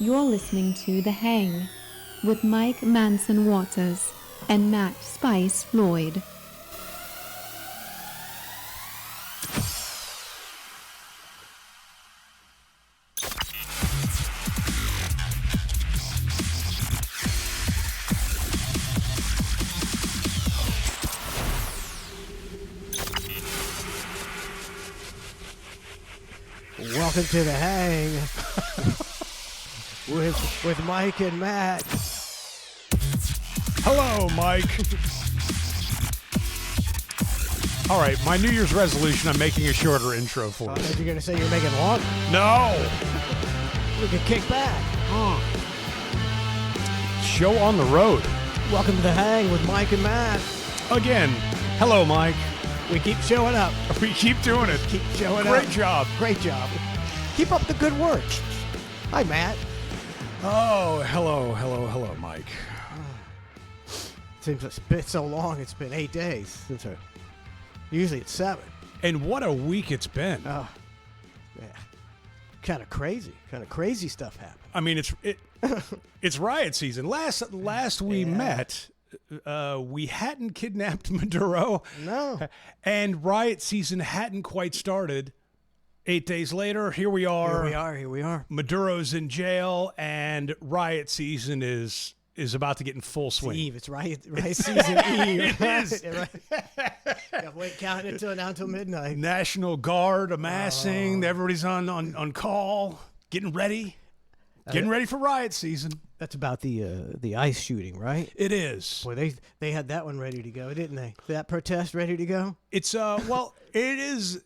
You're listening to The Hang with Mike Manson Waters and Matt Spice Floyd. Welcome to The Hang with Mike and Matt. Hello, Mike. All right, my New Year's resolution, I'm making a shorter intro for I you. thought you were going to say you're making longer. No! We can kick back. Show on the road. Welcome to The Hang with Mike and Matt. Again, hello, Mike. We keep showing up. We keep doing it. Keep showing up. Great job. Great job. Keep up the good work. Hi, Matt. Oh, hello, Mike. Seems it's been so long. It's been 8 days since usually it's 7. And what a week it's been. Oh, yeah. Kind of crazy stuff happened. I mean, it's riot season. Last we met, we hadn't kidnapped Maduro. No. And riot season hadn't quite started. 8 days later, here we are. Here we are. Maduro's in jail, and riot season is about to get in full swing. It's riot season Eve. It is. Yeah, wait, counting it down till midnight. National Guard amassing. Everybody's on call, getting ready for riot season. That's about the ICE shooting, right? It is. Boy, they had that one ready to go, didn't they? That protest ready to go? It's well, it is.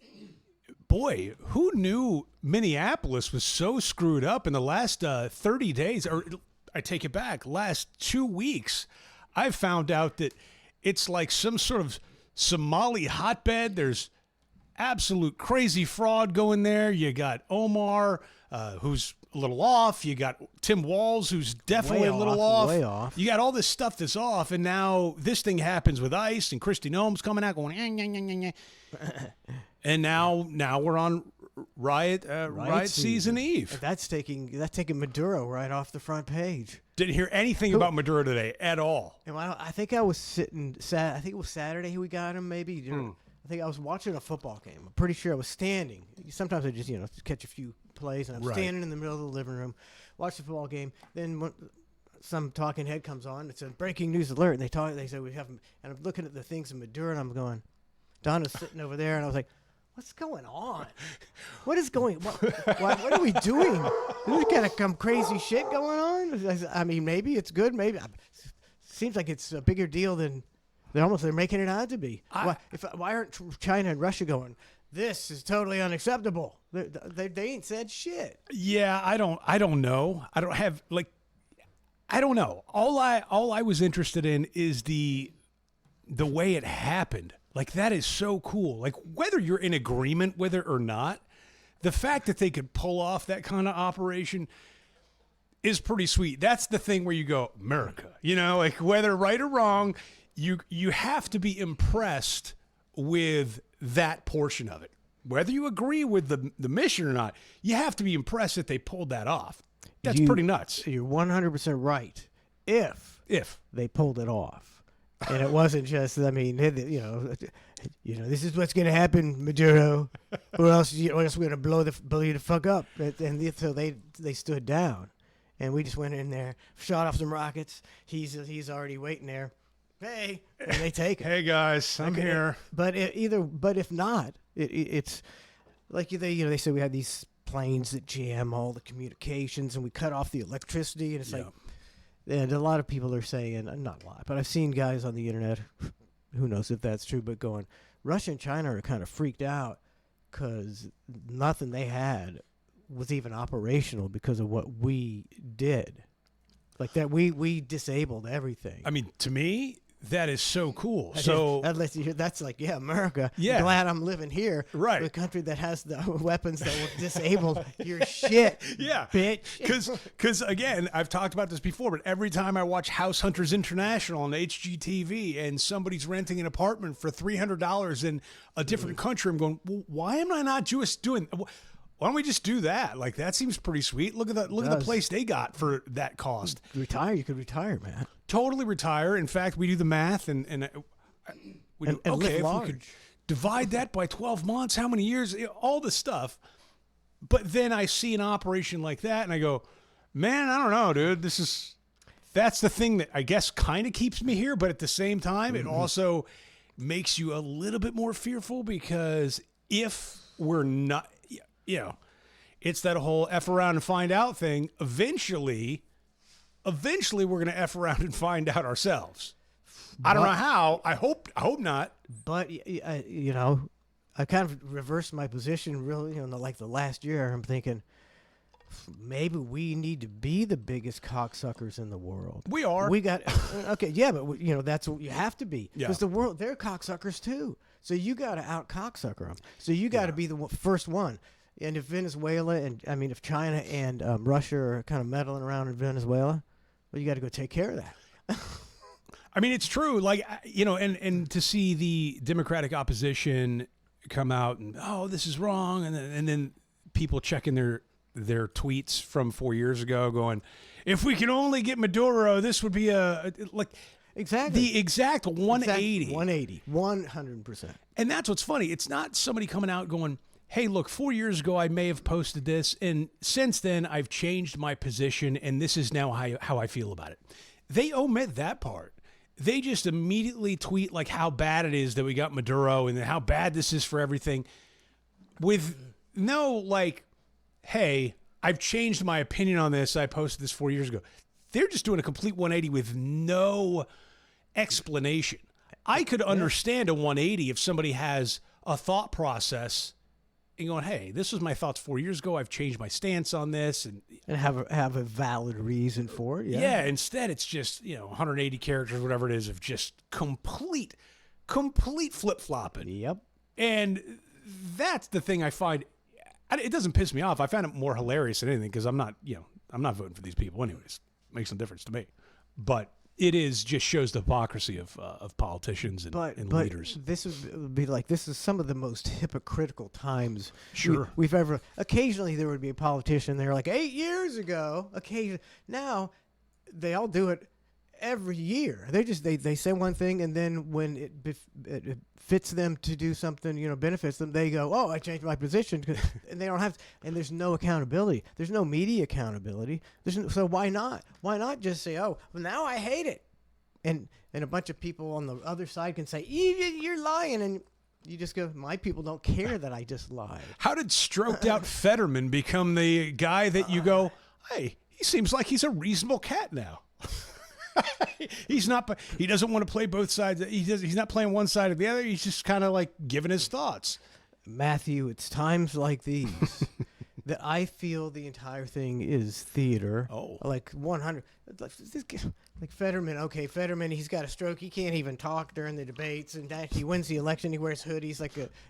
Boy, who knew Minneapolis was so screwed up in the last 30 days? Or I take it back, last 2 weeks. I've found out that it's like some sort of Somali hotbed. There's absolute crazy fraud going there. You got Omar, who's a little off. You got Tim Walz, who's definitely a little off. Way off. You got all this stuff that's off, and now this thing happens with ICE, and Kristi Noem's coming out going, and now we're on riot season Eve. That's taking Maduro right off the front page. Didn't hear anything about Maduro today at all. And I think I was sitting. I think it was Saturday we got him. Maybe. I think I was watching a football game. I'm pretty sure I was standing. Sometimes I just catch a few plays, and I'm standing in the middle of the living room, watch the football game. Then some talking head comes on. It's a breaking news alert, and they say we have him. And I'm looking at the things in Maduro, and I'm going. Donna's sitting over there, and I was like, what's going on? What is going on? What are we doing? There's kind of some crazy shit going on? I mean, maybe it's good. Maybe. Seems like it's a bigger deal than they're making it out to be. Why aren't China and Russia going, this is totally unacceptable? They ain't said shit. Yeah, I don't know. I don't know. All I was interested in is the way it happened. Like, that is so cool. Like, whether you're in agreement with it or not, the fact that they could pull off that kind of operation is pretty sweet. That's the thing where you go, America. Like, whether right or wrong, you have to be impressed with that portion of it. Whether you agree with the mission or not, you have to be impressed that they pulled that off. That's pretty nuts. You're 100% right. If they pulled it off. And it wasn't just, I mean, this is what's going to happen, Maduro, or else we're going to blow you the fuck up. And so they stood down, and we just went in there, shot off some rockets. He's already waiting there. Hey, and they take it. Hey guys, I'm here. But if not, it's like they say we had these planes that jam all the communications, and we cut off the electricity, and it's like. And a lot of people are saying, not a lot, but I've seen guys on the internet, who knows if that's true, but going, Russia and China are kind of freaked out because nothing they had was even operational because of what we did. Like that, we disabled everything. I mean, to me, that is so cool. That lets you hear, that's like, yeah, America. Yeah. Glad I'm living here. Right. The country that has the weapons that will disable your shit. Yeah. Bitch. Because again, I've talked about this before, but every time I watch House Hunters International on HGTV and somebody's renting an apartment for $300 in a different country, I'm going, well, why am I not just doing? Why don't we just do that? Like, that seems pretty sweet. Look at the place they got for that cost. Retire. You could retire, man. Totally retire. In fact, we do the math and we do, and live if large. we could divide that by 12 months, how many years, all the stuff. But then I see an operation like that and I go, man, I don't know, dude. That's the thing that I guess kind of keeps me here. But at the same time, it also makes you a little bit more fearful, because if we're not, it's that whole F around and find out thing. Eventually we're going to F around and find out ourselves. I don't know how. I hope not. But I kind of reversed my position really, like the last year. I'm thinking maybe we need to be the biggest cocksuckers in the world. We are. We got okay, yeah, but that's what you have to be, Yeah. because the world, they're cocksuckers too. So you got to out cocksucker them. So you got to be the first one. And if Venezuela if China and Russia are kind of meddling around in Venezuela, well, you got to go take care of that. I mean, it's true. Like, and to see the Democratic opposition come out and, oh, this is wrong. And then people checking their tweets from 4 years ago going, if we can only get Maduro, this would be Exactly. the exact 180. 180. 100%. And that's what's funny. It's not somebody coming out going, hey, look, 4 years ago I may have posted this, and since then I've changed my position, and this is now how I feel about it. They omit that part. They just immediately tweet like how bad it is that we got Maduro and how bad this is for everything, with no like, hey, I've changed my opinion on this. I posted this 4 years ago. They're just doing a complete 180 with no explanation. I could understand a 180 if somebody has a thought process and going, hey, this was my thoughts 4 years ago. I've changed my stance on this. And have a valid reason for it. yeah, instead it's just, 180 characters, whatever it is, of just complete flip-flopping. Yep. And that's the thing I find, it doesn't piss me off. I find it more hilarious than anything, because I'm not voting for these people anyways. It makes no difference to me. But it just shows the hypocrisy of politicians and leaders. This would be like, this is some of the most hypocritical times Sure. we've ever. Occasionally there would be a politician there like 8 years ago. Now they all do it every year. They say one thing, and then when it fits them to do something, benefits them, they go, oh, I changed my position, and they don't have. And there's no accountability. There's no media accountability. So why not? Why not just say, oh, well, now I hate it, and a bunch of people on the other side can say, you're lying, and you just go, my people don't care that I just lied. How did stroked out Fetterman become the guy that you go, hey, he seems like he's a reasonable cat now? He's not. He doesn't want to play both sides. He's not playing one side or the other. He's just kind of like giving his thoughts. Matthew, it's times like these that I feel the entire thing is theater. Oh, like 100. Like Fetterman. Okay, Fetterman. He's got a stroke. He can't even talk during the debates. And that he wins the election. He wears hoodies.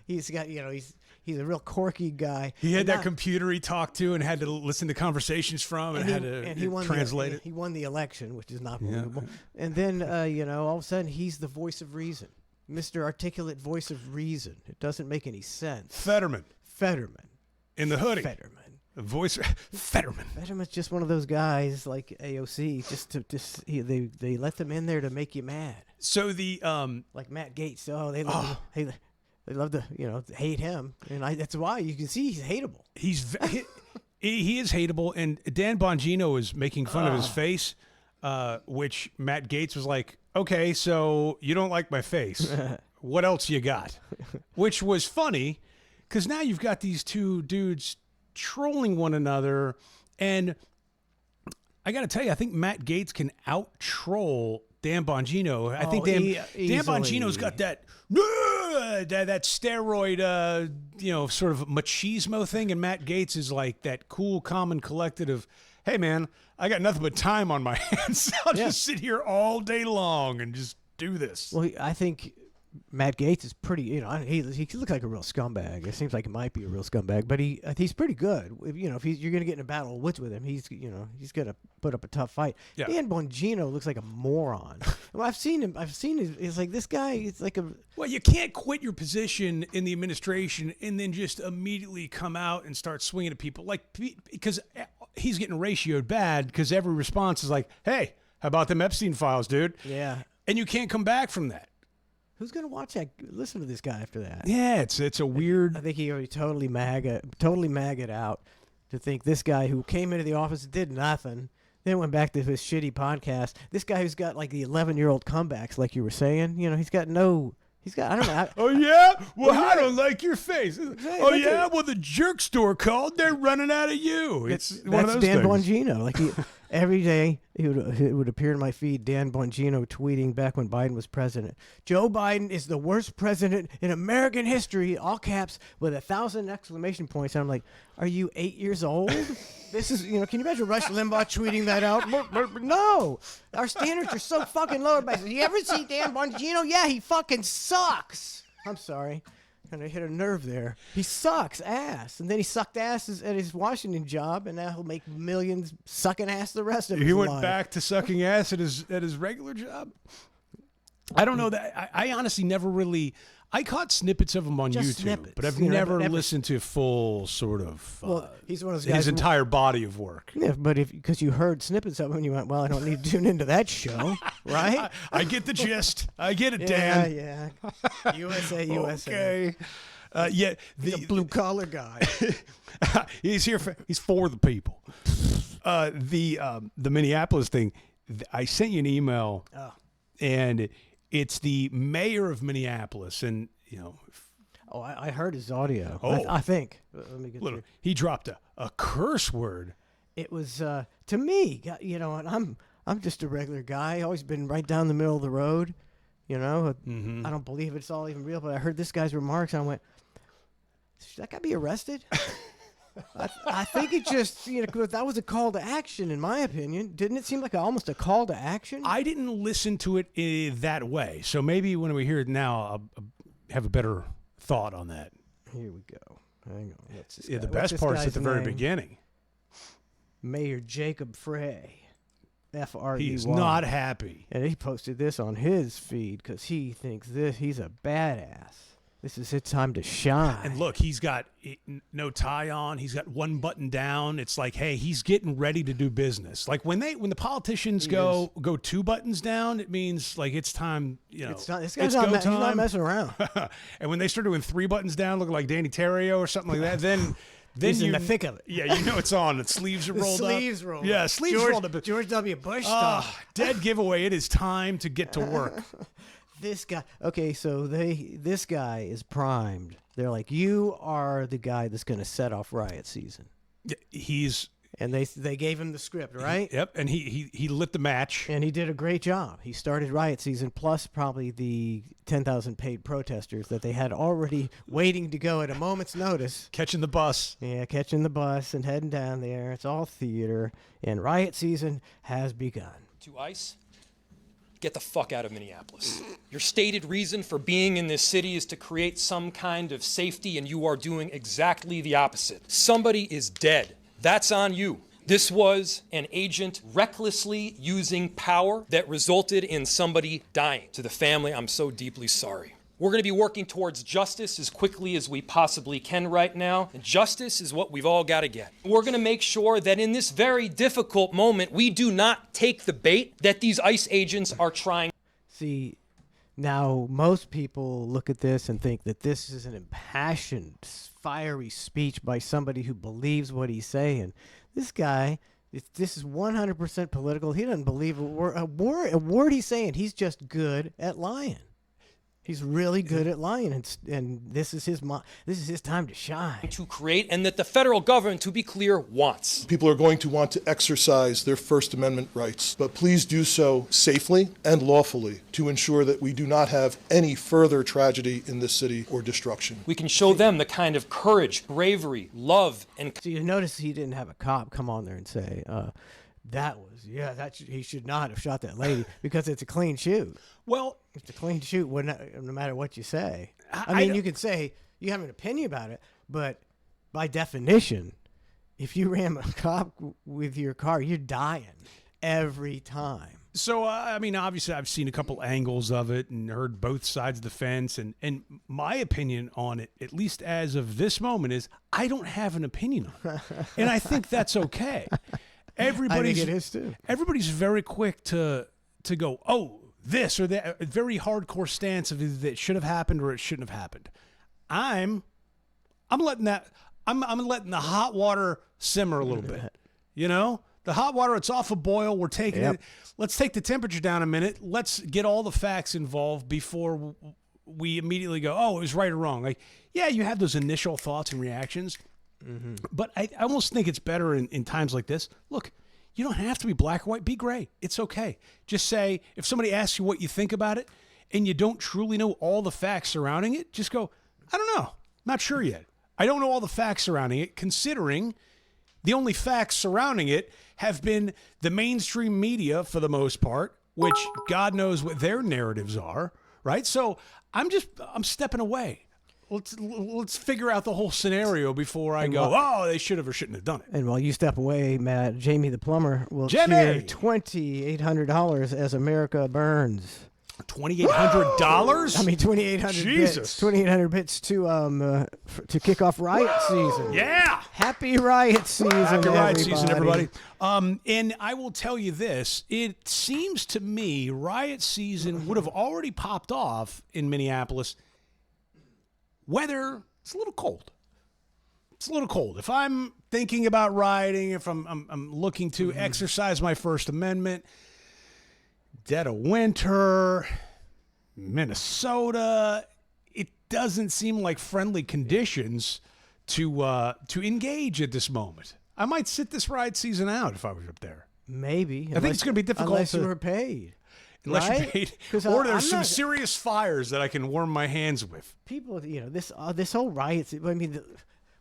He's a real quirky guy. He had that computer he talked to and had to listen to conversations from and had to translate it. He won the election, which is not believable. Yeah. And then, all of a sudden, he's the voice of reason. Mr. Articulate voice of reason. It doesn't make any sense. Fetterman. In the hoodie. Fetterman. The voice. Fetterman. Fetterman's just one of those guys like AOC. They let them in there to make you mad. So the like Matt Gaetz. Oh, they love to hate him, and that's why you can see he's hateable. He is hateable, and Dan Bongino is making fun of his face, which Matt Gaetz was like, okay, so you don't like my face. What else you got? Which was funny, because now you've got these two dudes trolling one another, and I got to tell you, I think Matt Gaetz can out-troll Dan Bongino. I think Dan Bongino's got that steroid, sort of machismo thing, and Matt Gaetz is like that cool, calm, and collected of, hey, man, I got nothing but time on my hands. I'll just sit here all day long and just do this. Well, I think Matt Gaetz is pretty, he looks like a real scumbag. It seems like he might be a real scumbag, but he's pretty good. If you're going to get in a battle of wits with him, he's going to put up a tough fight. Yeah. Dan Bongino looks like a moron. Well, I've seen him. It's like this guy. It's like a. Well, you can't quit your position in the administration and then just immediately come out and start swinging at people, because he's getting ratioed bad because every response is like, "Hey, how about them Epstein files, dude?" Yeah. And you can't come back from that. Who's gonna watch that? Listen to this guy after that. Yeah, it's a weird. I think he already totally maggot out to think this guy who came into the office did nothing, then went back to his shitty podcast. This guy who's got like the 11-year-old comebacks, like you were saying. He's got I don't know. Oh yeah, well I don't like your face. Oh yeah, well the jerk store called. They're running out of you. It's one of those Dan things. Bongino. Like every day it would appear in my feed. Dan Bongino tweeting back when Biden was president. Joe Biden is the worst president in American history. All caps with 1,000 exclamation points. And I'm like, are you 8 years old? This is Can you imagine Rush Limbaugh tweeting that out? No, our standards are so fucking lowered. By you ever see Dan Bongino? Yeah, he fucking sucks. I'm sorry. And I hit a nerve there. He sucks ass. And then he sucked ass at his Washington job, and now he'll make millions sucking ass the rest of his life. He went back to sucking ass at his regular job. I don't know that. I honestly never really. I caught snippets of him on Just YouTube, snippets, but I've you know, never but never- listened to full sort of. Well, he's one of those guys. his entire body of work. Yeah, but because you heard snippets of him, and you went, "Well, I don't need to tune into that show," right? I get the gist. I get it, Dan. Yeah. USA. Okay. Yeah, He's a blue collar guy. he's here for the people. The Minneapolis thing. I sent you an email, and it's the mayor of Minneapolis, and Oh, I heard his audio. Oh. I think. Let me get look, through. he dropped a curse word. It was to me, and I'm just a regular guy. Always been right down the middle of the road. I don't believe it's all even real, but I heard this guy's remarks, and I went, "Should that guy be arrested?" I think it just, that was a call to action, in my opinion. Didn't it seem like almost a call to action? I didn't listen to it that way, so maybe when we hear it now, I'll have a better thought on that. Here we go. Hang on. The best part's at the very beginning. Mayor Jacob Frey. F-R-E-Y. He's not happy. And he posted this on his feed because he thinks he's a badass. This is his time to shine. And look, he's got no tie on. He's got one button down. It's like, hey, he's getting ready to do business. Like when the politicians go 2 buttons down, it means like it's time. It's not, this guy's he's not messing around. And when they start doing 3 buttons down, looking like Danny Terrio or something like that, then he's in the thick of it. Yeah, it's on. The sleeves are rolled up. Sleeves rolled up. Yeah, sleeves rolled up. George W. Bush stuff. Dead giveaway. It is time to get to work. This guy. Okay, so this guy is primed. They're like, you are the guy that's going to set off riot season. Yeah, and they gave him the script, right? Yep, and he lit the match. And he did a great job. He started riot season, plus probably the 10,000 paid protesters that they had already waiting to go at a moment's notice. Catching the bus. Yeah, catching the bus and heading down there. It's all theater, and riot season has begun. To ICE, get the fuck out of Minneapolis. Your stated reason for being in this city is to create some kind of safety, and you are doing exactly the opposite. Somebody is dead. That's on you. This was an agent recklessly using power that resulted in somebody dying. To the family, I'm so deeply sorry. We're going to be working towards justice as quickly as we possibly can right now. And justice is what we've all got to get. We're going to make sure that in this very difficult moment, we do not take the bait that these ICE agents are trying. See, now most people look at this and think that this is an impassioned, fiery speech by somebody who believes what he's saying. This guy, this is 100% political. He doesn't believe a word he's saying. He's just good at lying. He's really good at lying, and this is his time to shine. To create, and that the federal government, to be clear, wants. People are going to want to exercise their First Amendment rights, but please do so safely and lawfully to ensure that we do not have any further tragedy in this city or destruction. We can show them the kind of courage, bravery, love, and... So you notice he didn't have a cop come on there and say, he should not have shot that lady because it's a clean shoot. Well, It's a clean shoot, no matter what you say. I I mean, don't- you could say you have an opinion about it, but by definition, if you ram a cop with your car, you're dying every time. so I mean, obviously, I've seen a couple angles of it and heard both sides of the fence, and my opinion on it, at least as of this moment, is I don't have an opinion on it, and I think that's okay. Everybody's it is too. Everybody's very quick to go, oh, this or that, a very hardcore stance of either it should have happened or it shouldn't have happened. I'm letting that I'm letting the hot water simmer a little bit. You know, the hot water, it's off a boil. We're taking it. Let's take the temperature down a minute. Let's get all the facts involved before we immediately go, oh, it was right or wrong. Like, yeah, you have those initial thoughts and reactions, but I almost think it's better in times like this. Look, you don't have to be black or white. Be gray. It's okay. Just say, if somebody asks you what you think about it and you don't truly know all the facts surrounding it, just go, I don't know. Not sure yet. I don't know all the facts surrounding it, considering the only facts surrounding it have been the mainstream media for the most part, which God knows what their narratives are, right? So I'm stepping away. Let's figure out the whole scenario before I go, oh, they should have or shouldn't have done it. And while you step away, Matt, Jamie the plumber will Jamie! cheer $2,800 as America burns. $2,800? I mean, 2,800 Jesus. bits. 2,800 bits to kick off riot season. Yeah. Happy riot season, Happy riot everybody. season, everybody. And I will tell you this. It seems to me riot season would have already popped off in Minneapolis. Weather, it's a little cold. It's a little cold. If I'm thinking about rioting, if I'm looking to exercise my First Amendment, dead of winter, Minnesota, it doesn't seem like friendly conditions to engage at this moment. I might sit this riot season out if I was up there. Maybe. I think it's going to be difficult unless to, you were paid. unless right? you're paid, 'Cause or I'm there's some not- serious fires that I can warm my hands with. People, this whole riot. I mean,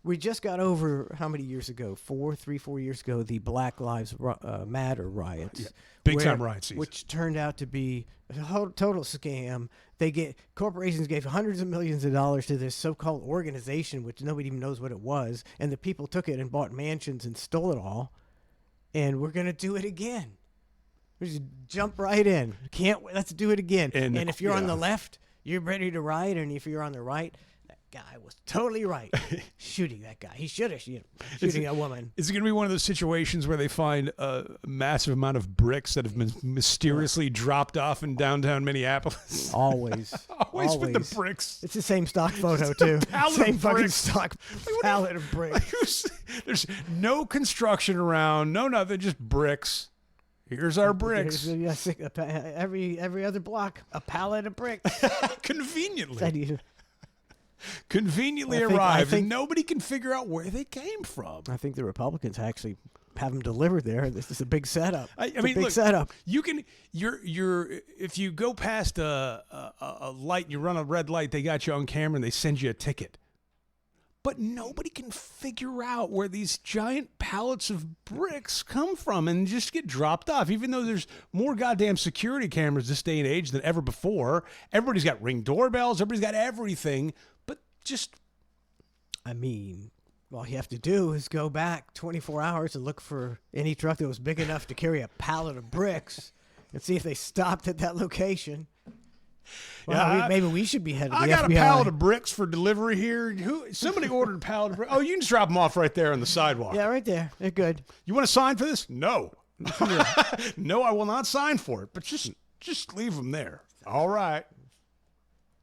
we just got over how many years ago? 4 years ago, the Black Lives Matter riots. Big time riot season. Which turned out to be a total scam. Corporations gave hundreds of millions of dollars to this so-called organization, which nobody even knows what it was, and the people took it and bought mansions and stole it all. And we're gonna do it again. We just jump right in. Let's do it again. And if you're on yeah. the left, you're ready to riot, and if you're on the right, that guy was totally right. Shooting that guy. He should have shooting a woman. Is it going to be one of those situations where they find a massive amount of bricks that have been mysteriously dropped off in downtown Minneapolis? Always. Always with the bricks. It's the same stock photo, too. pallet Same of fucking bricks. stock pallet of bricks. There's no construction around, no nothing, just bricks. Here's our bricks. Every other block, a pallet of bricks. Conveniently I arrived, think- and nobody can figure out where they came from. I think the Republicans actually have them delivered there. This is a big setup. I It's a mean, big look, setup. you're if you go past a light, you run a red light, they got you on camera and they send you a ticket. But nobody can figure out where these giant pallets of bricks come from and just get dropped off, even though there's more goddamn security cameras this day and age than ever before. Everybody's got Ring doorbells. Everybody's got everything. But just, I mean, all you have to do is go back 24 hours and look for any truck that was big enough to carry a pallet of bricks and see if they stopped at that location. Well, Yeah, maybe we should be headed to I the got FBI. a pallet of bricks for delivery here. Somebody ordered a pallet of bricks. Oh, you can just drop them off right there on the sidewalk. Yeah, right there. They're good. You want to sign for this? No. No, I will not sign for it, but just leave them there. All right.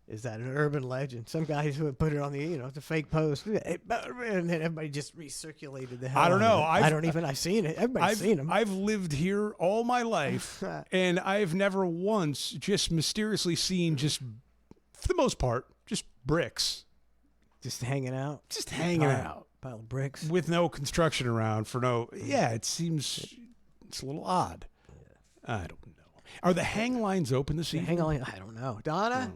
Is that an urban legend? Some guys who would put it on the, the fake post, and then everybody just recirculated the hell. I don't out of know. it. I've seen it. Everybody's seen them. I've lived here all my life, and I've never once just mysteriously seen for the most part, just bricks. Just hanging out. Just hanging out. Pile of bricks. With no construction around for no. Yeah, it's a little odd. I don't know. Are the hang lines open this evening? Hang on. I don't know. Donna?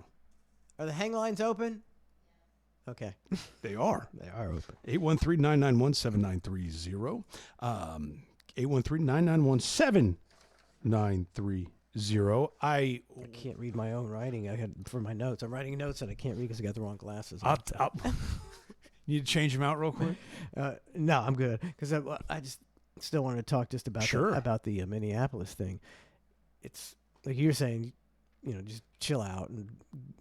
Are the hang lines open? Okay. They are. They are open. 813-991-7930. 813-991-7930. I can't read my own writing. I had for my notes. I'm writing notes and I can't read because I got the wrong glasses. You need to change them out real quick? No, I'm good because I just still want to talk just about the Minneapolis thing. It's like you're saying, just chill out and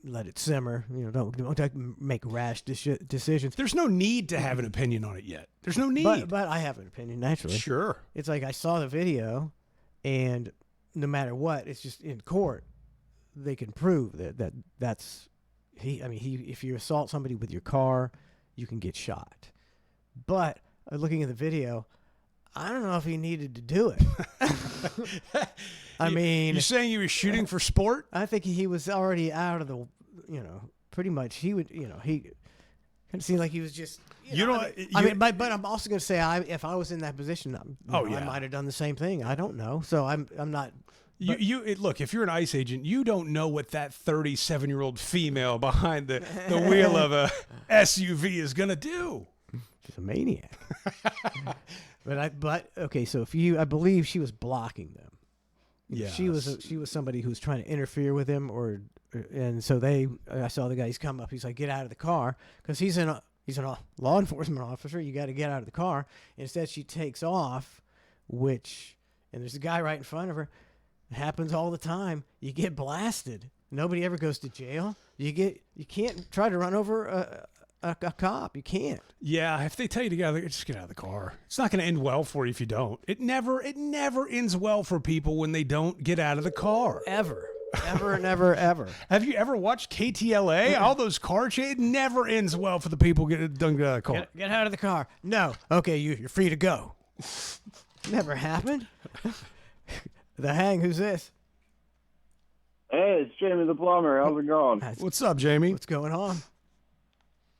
let it simmer. Don't make rash decisions. There's no need to have an opinion on it yet. There's no need. But I have an opinion naturally. Sure. It's like I saw the video, and no matter what, it's just in court. They can prove that's he. I mean, if you assault somebody with your car, you can get shot. But looking at the video, I don't know if he needed to do it. I mean, you're saying he was shooting for sport? I think he was already out of the, pretty much he would, he kind of seemed like he was just, but I'm also going to say if I was in that position, I might have done the same thing. I don't know. So I'm not. Look, if you're an ICE agent, you don't know what that 37-year-old female behind the wheel of a SUV is going to do. She's a maniac. But okay, so I believe she was blocking them. Yeah, she was somebody who was trying to interfere with him, and so I saw the guy. He's come up. He's like, get out of the car, because he's a law enforcement officer. You got to get out of the car. Instead, she takes off, and there's a guy right in front of her. It happens all the time. You get blasted. Nobody ever goes to jail. You can't try to run over a cop. You can't. Yeah, if they tell you to just get out of the car. It's not going to end well for you if you don't. It never ends well for people when they don't get out of the car. Ever, never, ever. Have you ever watched KTLA? All those car chases, it never ends well for the people don't get out of the car. Get out of the car. No. Okay, you're free to go. Never happened. The Hang, who's this? Hey, it's Jamie the plumber. How's it going? What's up, Jamie? What's going on?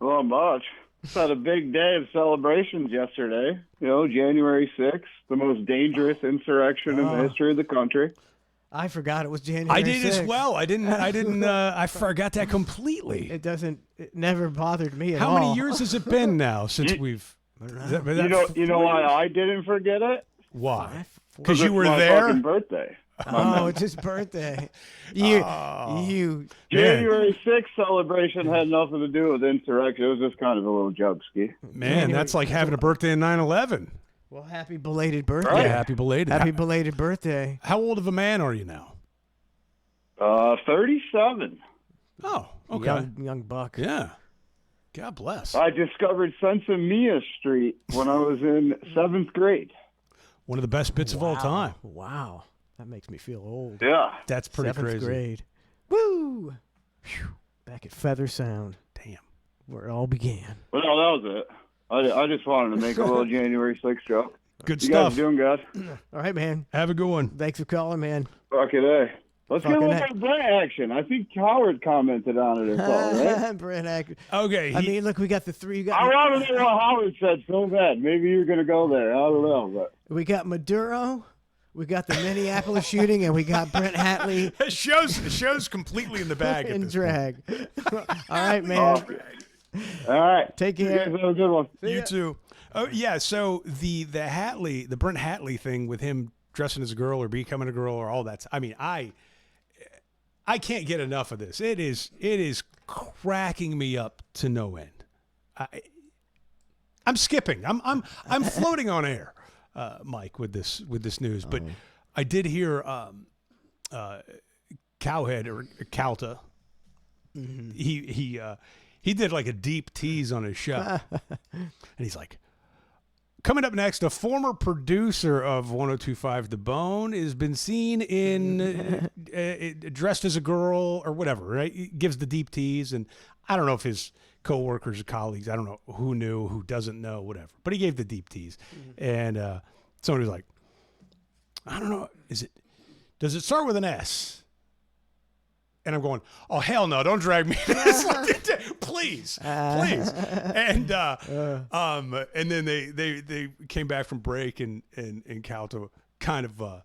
Not much. Just had a big day of celebrations yesterday. January 6th, the most dangerous insurrection in the history of the country. I forgot it was January 6th. I did as well. I didn't. I forgot that completely. It never bothered me at all. all. How many years has it been now since we've? You know why I didn't forget it? Why? Because you were my there. Fucking birthday. Oh, it's his birthday. January 6th celebration had nothing to do with insurrection. It was just kind of a little joke ski. Man, that's like having a birthday in 9/11. Well, happy belated birthday. Right. Yeah, happy belated. Happy belated birthday. How old of a man are you now? 37. Oh, okay. Young buck. Yeah. God bless. I discovered Sensimilla Street when I was in 7th grade. One of the best bits of all time. Wow. That makes me feel old. Yeah. That's pretty 7th crazy. grade. Woo! Whew. Back at Feather Sound. Damn. Where it all began. Well, no, that was it. I just wanted to make a little January 6th joke. Good You stuff. guys doing good? All right, man. Have a good one. Thanks for calling, man. Fucking A. Let's get a Fucking look at Brett action. I think Howard commented on it as well, right? Brett Ack. Okay. I mean, look, we got the three. I want to know what Howard said so bad. Maybe you're going to go there. I don't know. But We got Maduro. We got the Minneapolis shooting, and we got Brent Hatley the show's completely in the bag. in at this drag. All right, man. all right. Take You care. guys have a good one. You too. Oh yeah. So the Brent Hatley thing with him dressing as a girl or becoming a girl or all that. I mean, I can't get enough of this. It is cracking me up to no end. I'm skipping. I'm floating on air, Mike, with this news. But I did hear Cowhead or Calta. Mm-hmm. He did like a deep tease on his show, and he's like, coming up next, a former producer of 102.5 The Bone has been seen in dressed as a girl or whatever, right? He gives the deep tease, and I don't know if his coworkers or colleagues, I don't know who knew, who doesn't know, whatever. But he gave the deep tease, and someone was like, I don't know, does it start with an S? And I'm going, oh, hell no, don't drag me. Please. And then they came back from break and Calto kind of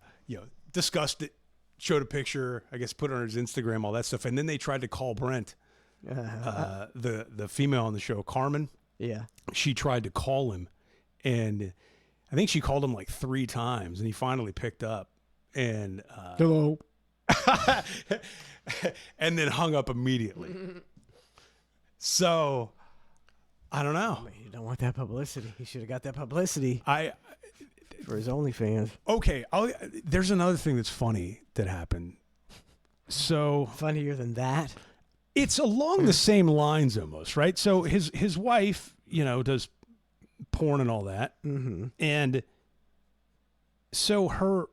discussed it, showed a picture, I guess put it on his Instagram, all that stuff. And then they tried to call Brent, the female on the show, Carmen. Yeah. She tried to call him, and I think she called him like 3 times, and he finally picked up and Hello. and then hung up immediately. So I don't know. You don't want that publicity. He should have got that publicity I for his OnlyFans. okay. There's another thing that's funny that happened. So Funnier than that. it's along the same lines almost, right? So his wife, does porn and all that, and so her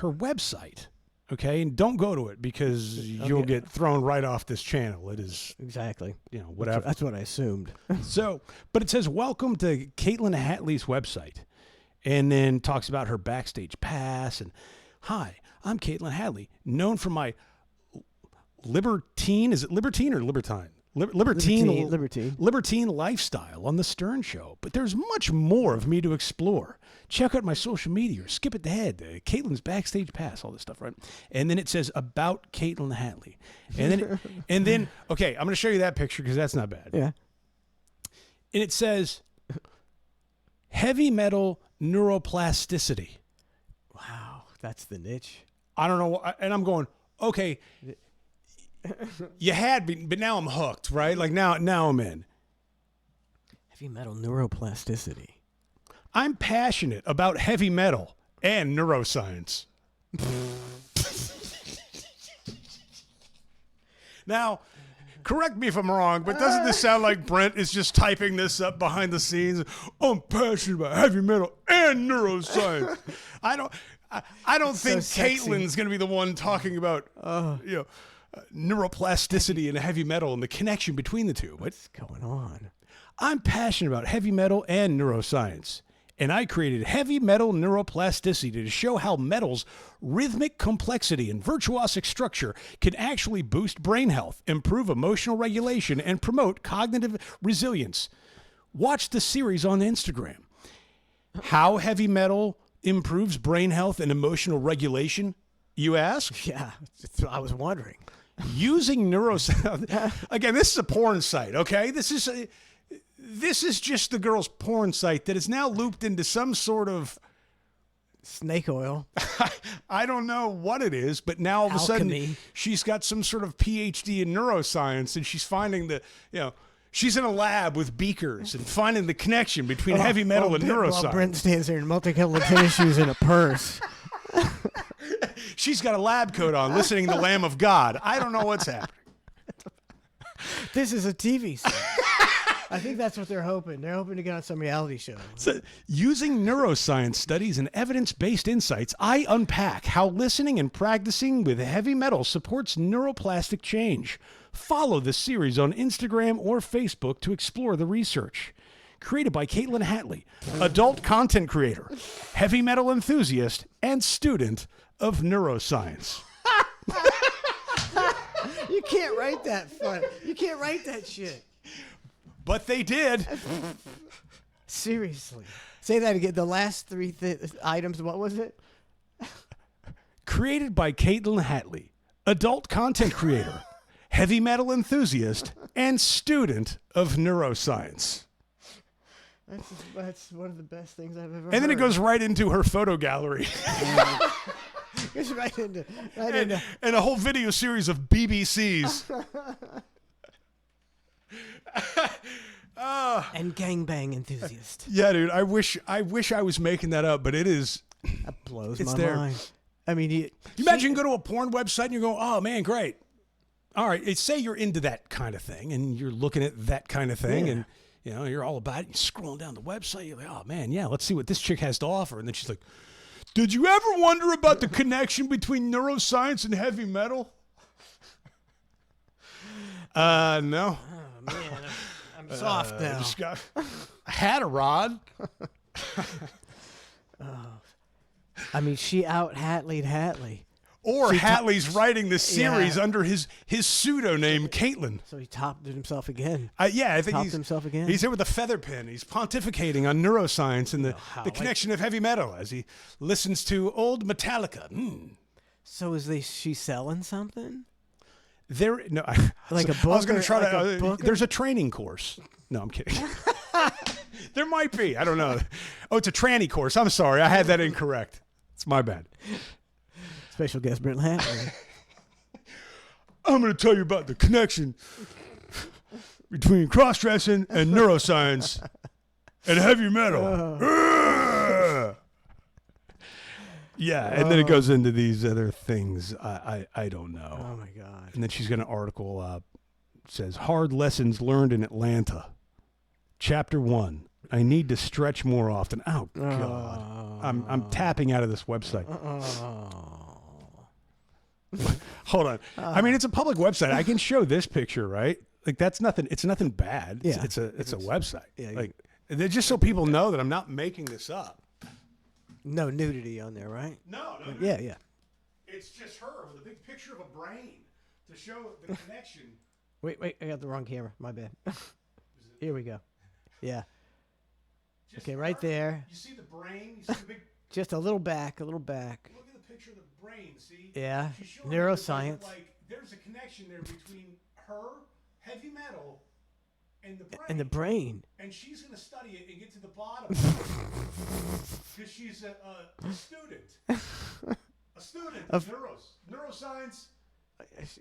website, okay, and don't go to it because you'll get thrown right off this channel. It is Exactly. whatever. That's what I assumed. So, but it says welcome to Caitlin Hatley's website, and then talks about her backstage pass and hi, I'm Caitlin Hatley, known for my libertine. Is it libertine or libertine? Libertine lifestyle on the Stern Show. But there's much more of me to explore. Check out my social media or skip it ahead. Caitlin's backstage pass, all this stuff, right? And then it says about Caitlin Hatley. And then okay, I'm going to show you that picture because that's not bad. Yeah. And it says heavy metal neuroplasticity. Wow, that's the niche. I don't know. And I'm going, okay, you had me, but now I'm hooked, right? Like now I'm in. Heavy metal neuroplasticity. I'm passionate about heavy metal and neuroscience. Now, correct me if I'm wrong, but doesn't this sound like Brent is just typing this up behind the scenes? I'm passionate about heavy metal and neuroscience. I don't think sexy. Caitlin's going to be the one talking about neuroplasticity and heavy metal and the connection between the two. What's going on? I'm passionate about heavy metal and neuroscience, and I created heavy metal neuroplasticity to show how metal's rhythmic complexity and virtuosic structure can actually boost brain health, improve emotional regulation, and promote cognitive resilience. Watch the series on Instagram. How heavy metal improves brain health and emotional regulation, you ask? Yeah, I was wondering. Using neuroscience. Again, this is a porn site, okay? This is just the girl's porn site that is now looped into some sort of Snake oil. I don't know what it is, but now all of a sudden Alchemy. she's got some sort of PhD in neuroscience, and she's finding she's in a lab with beakers and finding the connection between heavy metal and neuroscience. While Brent stands there in multicolored tennis shoes and a purse. She's got a lab coat on, listening to Lamb of God. I don't know what's happening. This is a TV show. I think that's what they're hoping. They're hoping to get on some reality show. So, using neuroscience studies and evidence-based insights, I unpack how listening and practicing with heavy metal supports neuroplastic change. Follow the series on Instagram or Facebook to explore the research. Created by Caitlin Hatley, adult content creator, heavy metal enthusiast, and student of neuroscience. You can't write that fun. You can't write that shit. But they did. Seriously. Say that again. The last three items, what was it? Created by Caitlin Hatley, adult content creator, heavy metal enthusiast, and student of neuroscience. That's one of the best things I've ever heard. And then it goes right into her photo gallery. Goes right into and a whole video series of BBCs. and gangbang enthusiast. Yeah, dude. I wish I was making that up, but it is. That blows It's my there. mind. I mean, You imagine you go to a porn website and you go, "Oh man, great." All right, say you're into that kind of thing and you're looking at that kind of thing, and you're all about it. You're scrolling down the website. You're like, "Oh man, yeah, let's see what this chick has to offer." And then she's like, "Did you ever wonder about the connection between neuroscience and heavy metal?" No. oh man, I'm soft now. Just got had a rod. I mean, she out Hatley'd Hatley. Or She Hatley's writing this series Yeah. under his pseudonym, Caitlin. So he topped it himself again. Yeah, I think Topped he's himself again. He's here with a feather pen. He's pontificating on neuroscience and the like- connection of heavy metal as he listens to old Metallica. So she selling something? No, Like a I was book going or- to try like to. a book or- There's a training course. No, I'm kidding. There might be. I don't know. Oh, it's a tranny course. I'm sorry. I had that incorrect. It's my bad. Special guest Brent Hatley. I'm going to tell you about the connection between cross-dressing and neuroscience and heavy metal. Yeah, and then it goes into these other things. I don't know. Oh my God. And then she's got an article says hard lessons learned in Atlanta. Chapter 1. I need to stretch more often. Oh God. I'm tapping out of this website. Hold on. I mean, it's a public website. I can show this picture, right? Like that's nothing. It's nothing bad. Yeah. It's a website. Yeah, like just so people know that I'm not making this up. No nudity on there, right? No. Yeah, yeah. It's just her with a big picture of a brain to show the connection. Wait, I got the wrong camera. My bad. Here we go. Yeah. Just Okay, right there. You see the brain? You see the big. Just a little back, a little back. Look at the picture of the brain. See? Yeah. She's showing you that, Neuroscience. like there's a connection there between her, heavy metal, and the brain. And the brain. And she's going to study it and get to the bottom of it. Because she's a student. A student of neuroscience.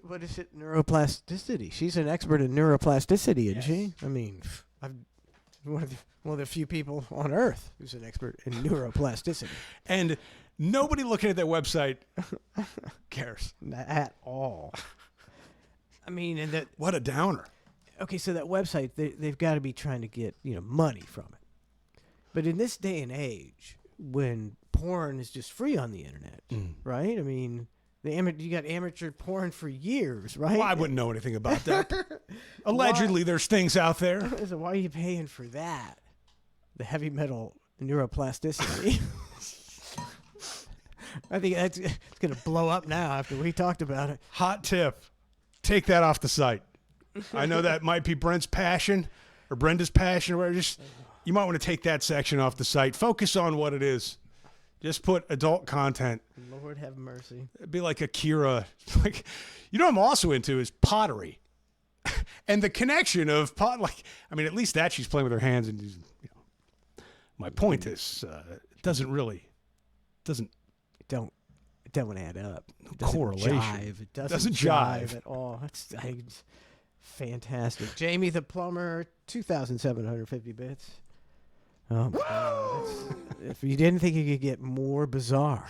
What is it? Neuroplasticity. She's an expert in neuroplasticity, isn't she? I mean, I've one of the few people on Earth who's an expert in neuroplasticity. And nobody looking at that website cares. Not at all. I mean, and that. What a downer. Okay, so that website, they've got to be trying to get money from it. But in this day and age, when porn is just free on the internet, right? I mean, you got amateur porn for years, right? Well, I wouldn't know anything about that. Allegedly, there's things out there. So why are you paying for that? The heavy metal neuroplasticity. I think it's going to blow up now after we talked about it. Hot tip. Take that off the site. I know that might be Brent's passion or Brenda's passion or whatever. You might want to take that section off the site. Focus on what it is. Just put adult content. Lord have mercy. It'd be like Akira. Like, what I'm also into is pottery. And the connection of at least that she's playing with her hands. And my point is, it doesn't. It don't add up. It Correlation. Jive. It Doesn't jive at all. It's fantastic. Jamie the Plumber, 2,750 bits. Oh my God. If you didn't think it could get more bizarre.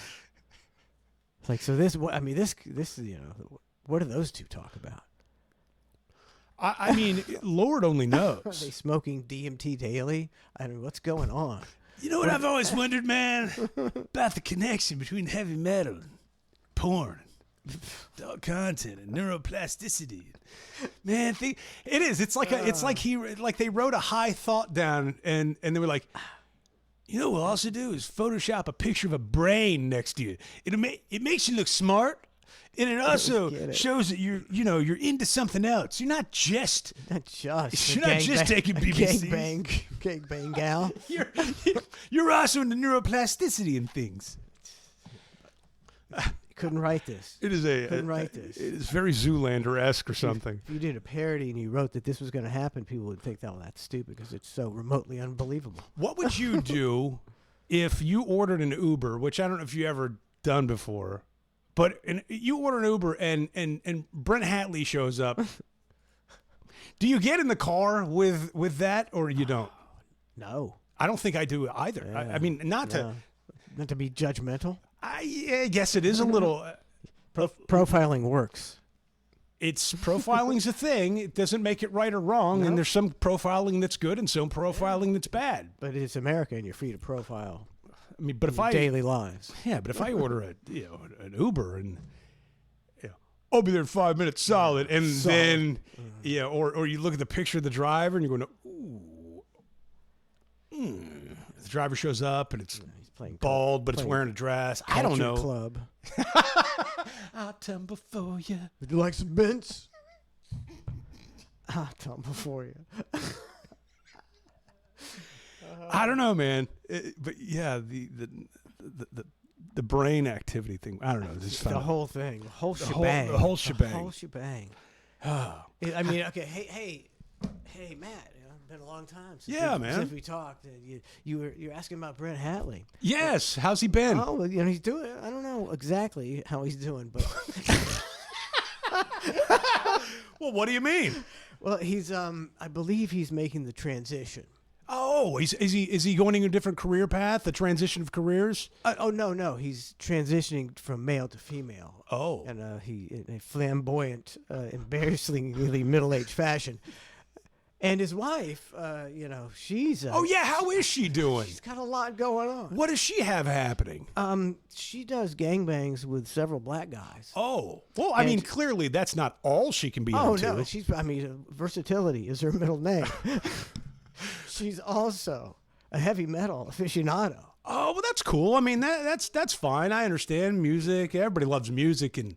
It's like, so this, what do those two talk about? I mean, Lord only knows. Are they smoking DMT daily? I don't know what's going on. You know what I've always wondered, man? About the connection between heavy metal and porn, adult content, and neuroplasticity. Man, it is. It's like they wrote a high thought down, and they were like, what we'll also do is Photoshop a picture of a brain next to you. It makes you look smart, and it also shows that you're into something else. You're not just taking BBCs. Gangbang gal. You're also into neuroplasticity and things. Couldn't write this. Couldn't write this. It is very Zoolander-esque or something. If you did a parody and you wrote that this was going to happen, people would think, oh, that's stupid because it's so remotely unbelievable. What would you do if you ordered an Uber, which I don't know if you ever done before, but you order an Uber and Brent Hatley shows up? Do you get in the car with that or you don't? No. I don't think I do either. Yeah. I mean, not to be judgmental. I guess it is a little. Profiling works. Profiling's a thing. It doesn't make it right or wrong, and there's some profiling that's good and some profiling that's bad. But it's America, and you're free to profile. I mean, but if daily lives. Yeah, but if I order an Uber and I'll be there in 5 minutes solid, and then or you look at the picture of the driver and you're going, the driver shows up and it's bald, but it's wearing a dress. I don't know. Club. I'll tumble for you. Would you like some mints? I'll tumble for you. I don't know, man. But yeah, the brain activity thing. I don't know. The whole thing, the whole shebang. The whole shebang. I mean, okay. Hey, Matt. been a long time Yeah, man. since we talked. You're asking about Brent Hatley. Yes. How's he been? Oh, well, he's doing. I don't know exactly how he's doing, but Well, what do you mean? well, he's I believe he's making the transition. Oh, is he going in a different career path? The transition of careers? No, he's transitioning from male to female. Oh. And he in a flamboyant, embarrassingly middle-aged fashion. And his wife, she's Oh yeah, how is she doing? she's got a lot going on. What does she have happening? She does gangbangs with several black guys. Oh, well, I mean, And- clearly that's not all she can be Oh into. no, versatility is her middle name. She's also a heavy metal aficionado. Oh, well, that's cool. I mean, that's fine. I understand music. Everybody loves music and,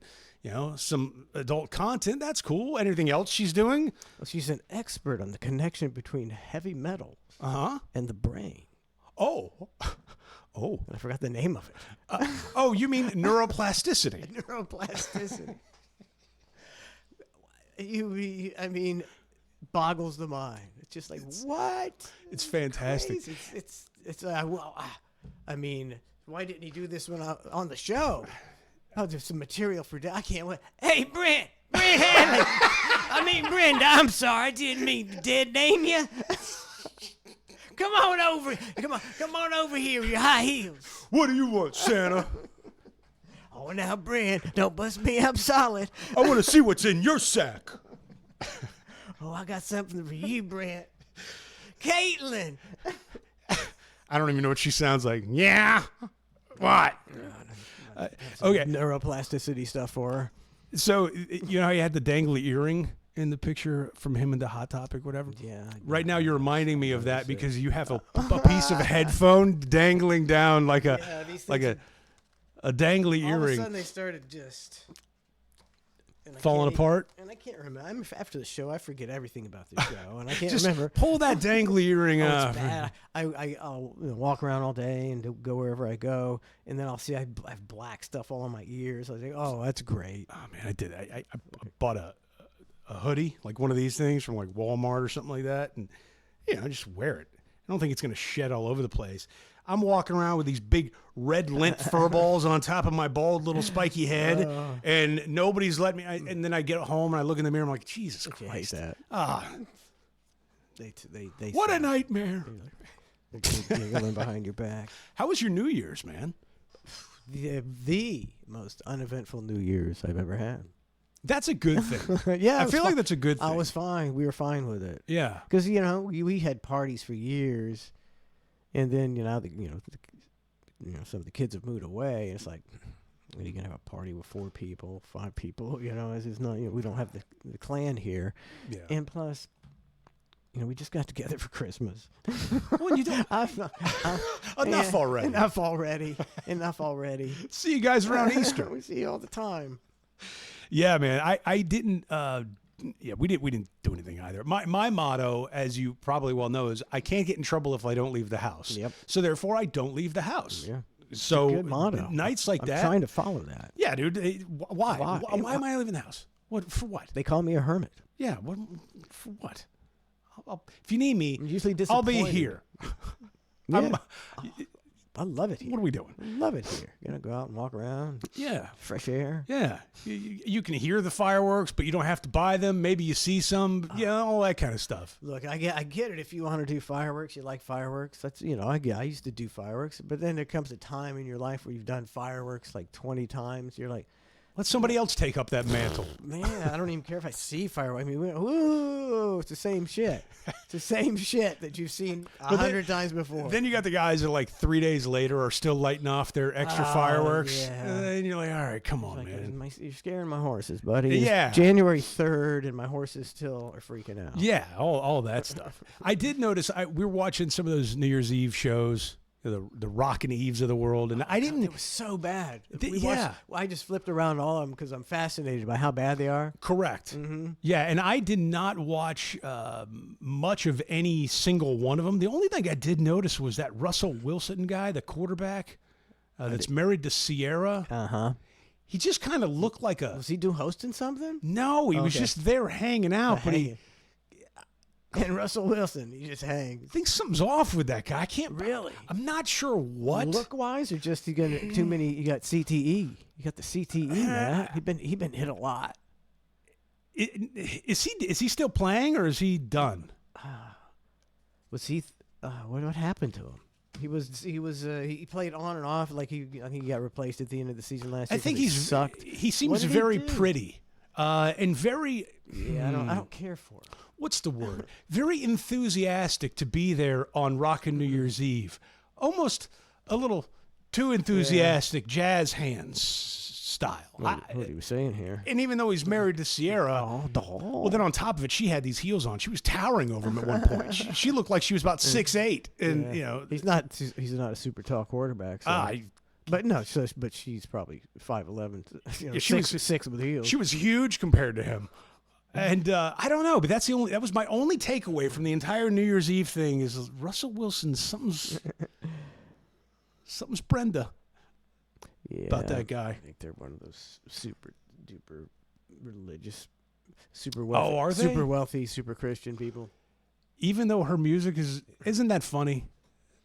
some adult content. That's cool. Anything else she's doing? Well, she's an expert on the connection between heavy metal Uh-huh. and the brain. Oh. Oh. I forgot the name of it. Oh, you mean neuroplasticity? Neuroplasticity. I mean, boggles the mind. It's just like, what? It's fantastic. Crazy. I mean, why didn't he do this when on the show? Oh, there's some material for I can't wait. Hey, Brent Hanley. I mean, Brenda. I'm sorry, I didn't mean to dead name you. Come on over. Come on over here with your high heels. What do you want, Santa? Oh, now, Brent, don't bust me up solid. I want to see what's in your sack. Oh, I got something for you, Brent. Caitlin. I don't even know what she sounds like. Yeah. What? Okay. Neuroplasticity stuff for her. So, you know how you had the dangly earring in the picture from him in the Hot Topic, whatever? Yeah. Right now, you're reminding me of that because you have a piece of headphone dangling down like a dangly All of a earring sudden, they started just and I falling can't apart. And I can't remember. After the show, I forget everything about the show, and I can't Just remember. pull that dangly earring Oh, off. it's bad. I'll walk around all day and go wherever I go, and then I'll see I have black stuff all on my ears. I think, oh, that's great. Oh man, I did. I bought a hoodie, like one of these things from like Walmart or something like that, and I just wear it. I don't think it's gonna shed all over the place. I'm walking around with these big red lint fur balls on top of my bald little spiky head, and nobody's let me. And then I get home and I look in the mirror. I'm like, Jesus I hate Christ! that. Ah, They what say a nightmare! they're giggling behind your back. How was your New Year's, man? The most uneventful New Year's I've ever had. That's a good thing. Yeah, I feel like that's a good thing. I was fine. We were fine with it. Yeah. Because we had parties for years, and then some of the kids have moved away. And it's like, are you gonna have a party with 4 people, 5 people? It's just not. We don't have the clan here. Yeah. And plus, we just got together for Christmas. Well, you don't. Enough already. Enough already. Enough already. See you guys around Easter. We see you all the time. Yeah, man. I didn't. We didn't do anything either. My motto, as you probably well know, is I can't get in trouble if I don't leave the house. Yep. So therefore, I don't leave the house. Yeah. So Good motto. nights like I'm that. trying to follow that. Yeah, dude. Why? Why? Why am I leaving the house? What for? What? They call me a hermit. Yeah. What for? What? If you need me, I'm usually I'll be disappointed. here. Yeah. I love it here. What are we doing? Love it here. Go out and walk around, Yeah. fresh air. Yeah, you can hear the fireworks, but you don't have to buy them. Maybe you see some, all that kind of stuff. Look, I get it. If you want to do fireworks, you like fireworks. That's I used to do fireworks, but then there comes a time in your life where you've done fireworks like 20 times. You're like, Let somebody else take up that mantle. man, I don't even care if I see fireworks. I mean, woo, it's the same shit. It's the same shit that you've seen 100 times before. Then you got the guys that like 3 days later are still lighting off their extra fireworks. yeah. And then you're like, all right, come on, Like, man. you're scaring my horses, buddy. It's Yeah. January 3rd, and my horses still are freaking out. Yeah, all that stuff. I did notice we were watching some of those New Year's Eve shows, the Rockin' Eves of the world, and I didn't. It was so bad. Yeah. I just flipped around all of them because I'm fascinated by how bad they are. Correct. Yeah, and I did not watch much of any single one of them. The only thing I did notice was that Russell Wilson guy, the quarterback, that's married to Sierra. Uh-huh. He just kind of looked like a. Was he hosting something? No, he was Okay. just there hanging out, but he. And Russell Wilson, he just hangs. I think something's off with that guy. I can't Really? I'm not sure what. Look wise, or just you got too many? You got CTE. You got the CTE, man. He been hit a lot. Is he still playing or is he done? Was he? What happened to him? He played on and off. Like I think he got replaced at the end of the season last year. I think he he's sucked. He What seems did he very do? pretty and very. Yeah, I don't care for him. What's the word? Very enthusiastic to be there on Rockin' New Year's Eve. Almost a little too enthusiastic, jazz hands style. What he was saying here? And even though he's married to Sierra, Well, then on top of it, she had these heels on. She was towering over him at one point. She looked like she was about 6'8", and you know he's not a super tall quarterback. So. But no, but she's probably 5'11". You know, Yeah, she was 6'6" with heels. She was huge compared to him. And I don't know, but that was my only takeaway from the entire New Year's Eve thing is Russell Wilson. Something's Brenda about that guy. I think they're one of those super duper religious, super wealthy, Oh, are they? super wealthy, super Christian people. Even though her music isn't that funny?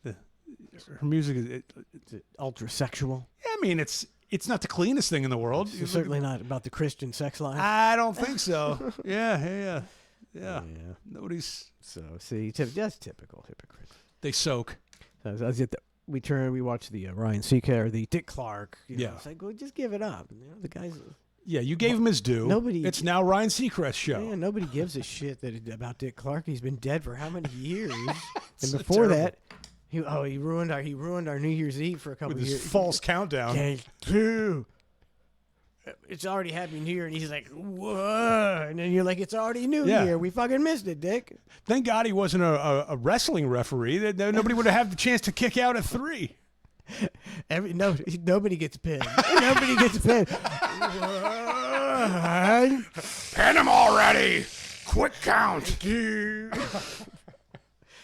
Her music is. Ultra sexual. I mean, it's not the cleanest thing in the world. It's certainly not about the Christian sex life. I don't think so. Yeah. Nobody's. So see, that's typical hypocrite. They soak. So I was at we watched the Ryan Seacrest or the Dick Clark. Yeah. It's like, well, just give it up. You know, the guy's. Yeah, you gave him his due. Nobody- It's now Ryan Seacrest's show. Yeah, nobody gives a shit about Dick Clark. He's been dead for how many years? And So before terrible. that, he ruined our New Year's Eve for a couple With of his years. false countdown. Take two. It's already Happy New Year, and he's like, "Whoa!" And then you're like, "It's already New Yeah. Year. We fucking missed it, Dick." Thank God he wasn't a wrestling referee. That nobody would have had the chance to kick out at 3. Nobody gets pinned. Nobody gets pinned. One, Pin him already! Quick count! two.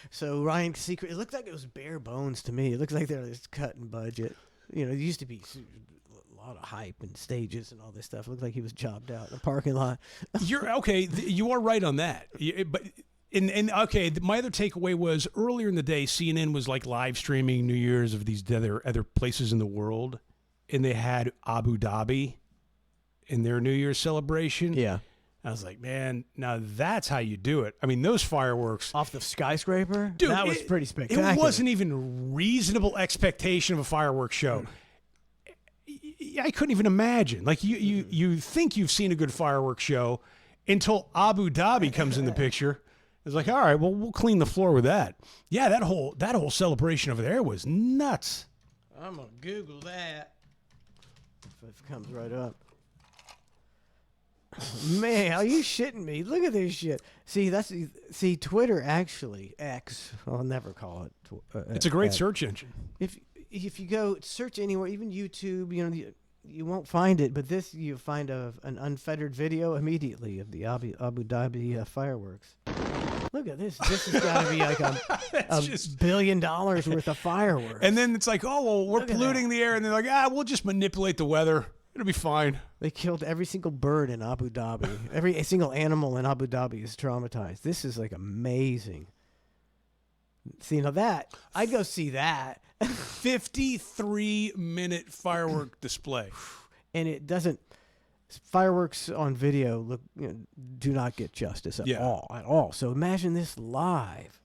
So Ryan Seacrest, it looked like it was bare bones to me. It looks like they're just cutting budget. You know, it used to be a lot of hype and stages and all this stuff. It looked like he was jobbed out in a parking lot. You're okay. You are right on that. But okay, my other takeaway was earlier in the day, CNN was like live streaming New Year's of these other places in the world, and they had Abu Dhabi in their New Year's celebration. Yeah. I was like, man, now that's how you do it. I mean, those fireworks. Off the skyscraper? Dude, that was pretty spectacular. It wasn't even reasonable expectation of a fireworks show. I couldn't even imagine. Like you think you've seen a good fireworks show until Abu Dhabi comes in the picture. It's like, all right, well, we'll clean the floor with that. Yeah, that whole celebration over there was nuts. I'm going to Google that. If it comes right up. Man, are you shitting me? Look at this shit. See, Twitter actually, X, I'll never call it. It's a great X. search engine. If you go search anywhere, even YouTube, you won't find it, but you find an unfettered video immediately of the Abu Dhabi fireworks. Look at this. This has got to be like a $1 billion worth of fireworks. And then it's like, oh, well, we're Look at polluting the air. And they're like, we'll just manipulate the weather. It'll be fine. They killed every single bird in Abu Dhabi. Every single animal in Abu Dhabi is traumatized. This is like amazing. See, now that, I'd go see that. 53-minute firework display. And it doesn't, fireworks on video do not get justice at all. So imagine this live.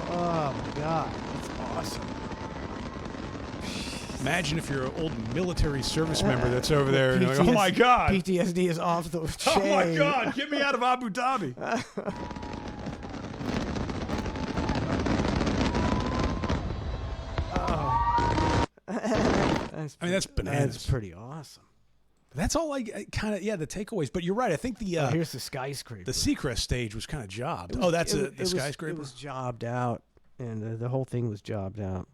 Oh my God, it's awesome. Imagine if you're an old military service member that's over there and you're like, oh my God. PTSD is off the chain. Oh my God, get me out of Abu Dhabi. That's bananas. That's pretty awesome. That's all I kind of, the takeaways. But you're right. I think here's the skyscraper. The Seacrest stage was kind of jobbed. That's the skyscraper? It was jobbed out, and the whole thing was jobbed out.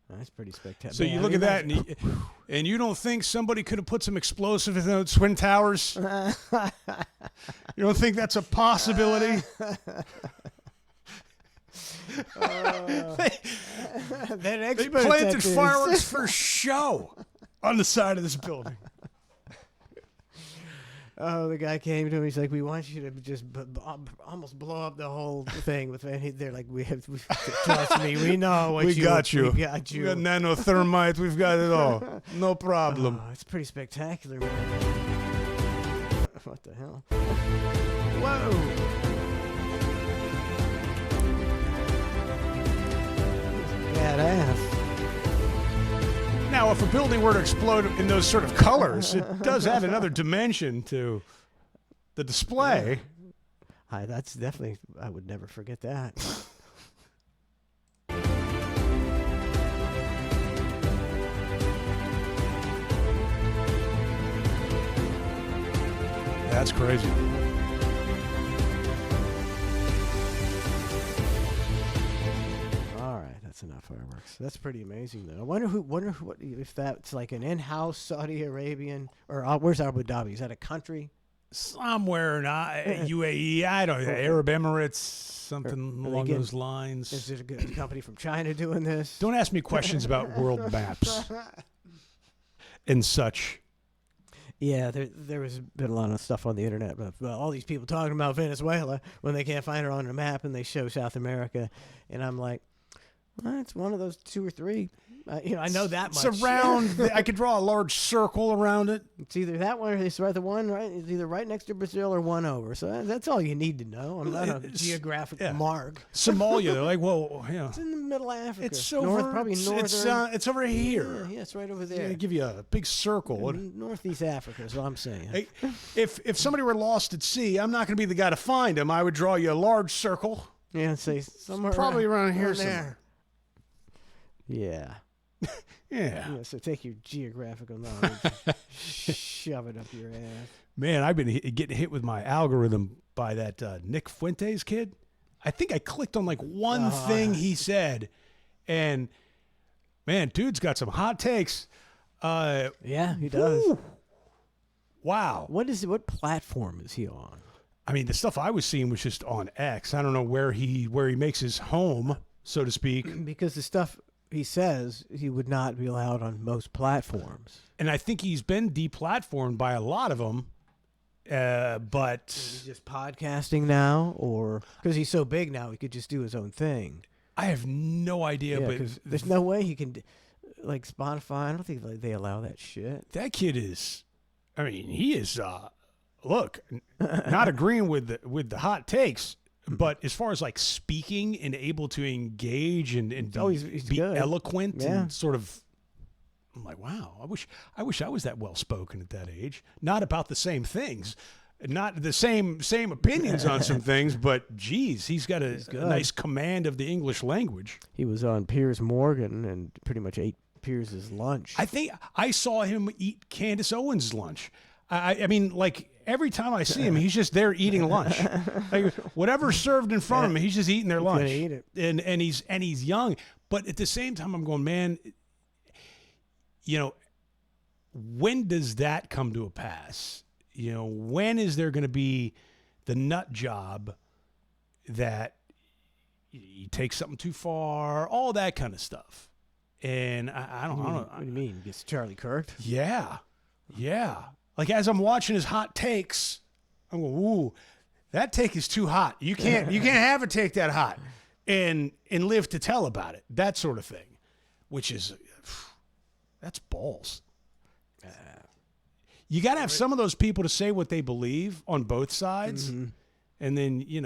That's pretty spectacular. So you look at that, and you don't think somebody could have put some explosives in those Twin Towers? You don't think that's a possibility? They They planted fireworks for show on the side of this building. Oh, the guy came to him. He's like, "We want you to just almost blow up the whole thing with." They're like, "Trust me, we know what We got you. We got you. We got nanothermite. We've got it all. No problem. Oh, it's pretty spectacular, man. What the hell? Whoa! Badass. Now, if a building were to explode in those sort of colors, it does add another dimension to the display. That's definitely. I would never forget that. That's crazy. All right, that's enough fireworks. That's pretty amazing, though. I wonder what if that's like an in-house Saudi Arabian or where's Abu Dhabi? Is that a country? Somewhere in UAE, I don't know, Arab Emirates, something Are they along getting- those lines. Is there a good company from China doing this? Don't ask me questions about world maps and such. Yeah, there has been a lot of stuff on the internet about all these people talking about Venezuela when they can't find it on the map and they show South America, and I'm like, well, it's one of those two or three. I know that much. It's around, I could draw a large circle around it. It's either that one or it's right the one right. It's either right next to Brazil or one over. So that's all you need to know. I'm not a geographic mark. Somalia, they're like, well, yeah. It's in the middle of Africa. It's over, probably northern. it's over here. Yeah, it's right over They there. give you a big circle. Northeast Africa is what I'm saying. Hey, if somebody were lost at sea, I'm not going to be the guy to find them. I would draw you a large circle. Yeah, say somewhere Probably around here there. Yeah. Yeah. Yeah, so take your geographical knowledge, shove it up your ass. Man, I've been getting hit with my algorithm by that Nick Fuentes kid. I think I clicked on like one thing he said, and man, dude's got some hot takes. Yeah, he does. Whew. Wow. What platform is he on? I mean, the stuff I was seeing was just on X. I don't know where he makes his home, so to speak. Because the stuff he says he would not be allowed on most platforms. And I think he's been deplatformed by a lot of them. But He's just podcasting now, or because he's so big now, he could just do his own thing. I have no idea. Yeah, But 'cause there's no way he can, like Spotify. I don't think they allow that shit. that kid is, I mean, he is. Look, not agreeing with the hot takes, but as far as like speaking and able to engage and he's be good. eloquent Yeah. and sort of, I'm like, wow, I wish I was that well spoken at that age. Not about the same things, not the same opinions on some things, but geez, he's got a nice command of the English language. He was on Piers Morgan and pretty much ate Piers's lunch. I think I saw him eat Candace Owens' lunch. I mean, like every time I see him, he's just there eating lunch. Like, whatever's served in front of him, he's just eating their lunch. eat it. And he's young, but at the same time, I'm going, man. You know, when does that come to a pass? You know, when is there going to be the nut job that you take something too far, all that kind of stuff? And I don't know. What do you mean? Gets Charlie Kirk? Yeah. Like as I'm watching his hot takes, I'm going, ooh, that take is too hot. You can't have a take that hot and live to tell about it. That sort of thing, which is that's balls. You got to have some of those people to say what they believe on both sides, and then you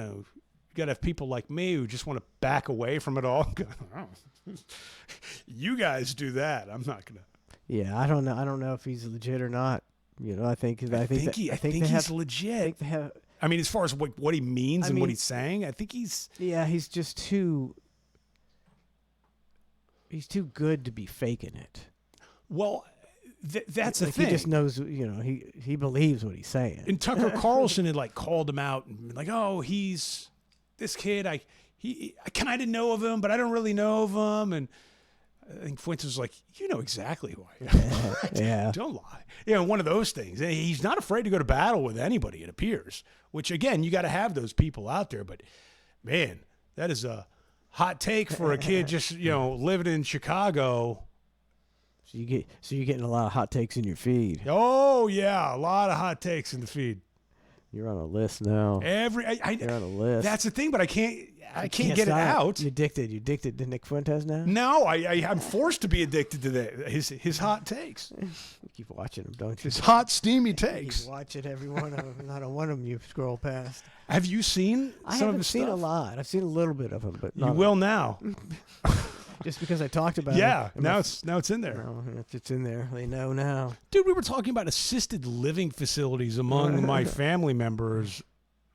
got to have people like me who just want to back away from it all. You guys do that. I'm not gonna. Yeah, I don't know. I don't know if he's legit or not. I think he's legit. I mean, as far as what he means and what he's saying, I think he's. Yeah, he's just too. He's too good to be faking it. Well, that's the like thing. He just knows. He believes what he's saying. And Tucker Carlson had like called him out and been like, "Oh, he's this kid. I kind of know of him, but I don't really know of him." And I think Fuentes was like, you know exactly who I am. Yeah. Don't lie. You know, one of those things. He's not afraid to go to battle with anybody, it appears, which, again, you got to have those people out there. But, man, that is a hot take for a kid just, living in Chicago. So you're getting a lot of hot takes in your feed. Oh, yeah, a lot of hot takes in the feed. You're on a list now. You're on a list. That's the thing, but I can't get it stop. out. You're addicted. You're addicted to Nick Fuentes now? No, I'm forced to be addicted to his hot takes. You keep watching them, don't you? His hot, steamy You takes. watch it, every one of them. Not on one of them you scroll past. Have you seen I some of haven't his seen stuff? a lot. I've seen a little bit of them, but You not will now. just because I talked about Yeah, it. now it's in there. No, it's in there. They know now. Dude, we were talking about assisted living facilities among my family members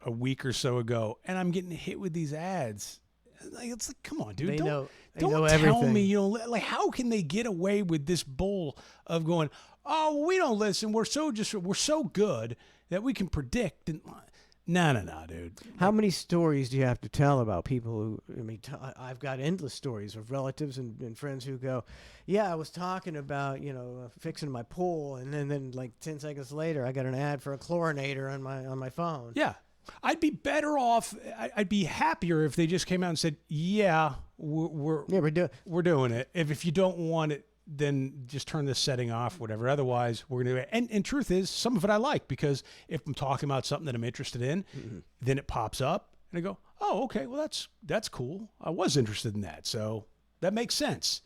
a week or so ago, and I'm getting hit with these ads. It's like, come on, dude. They don't know. They don't know tell everything. me, like, how can they get away with this bull of going, oh, we don't listen. We're so good that we can predict. And no, dude. How many stories do you have to tell about people who? I mean, I've got endless stories of relatives and friends who go, "Yeah, I was talking about fixing my pool, and then like 10 seconds later, I got an ad for a chlorinator on my phone." Yeah. I'd be better off. I'd be happier if they just came out and said, "Yeah, we're doing it. If you don't want it, then just turn this setting off, whatever. Otherwise, we're going to do it." And truth is, some of it I like, because if I'm talking about something that I'm interested in, then it pops up and I go, "Oh, okay, well that's cool. I was interested in that, so that makes sense."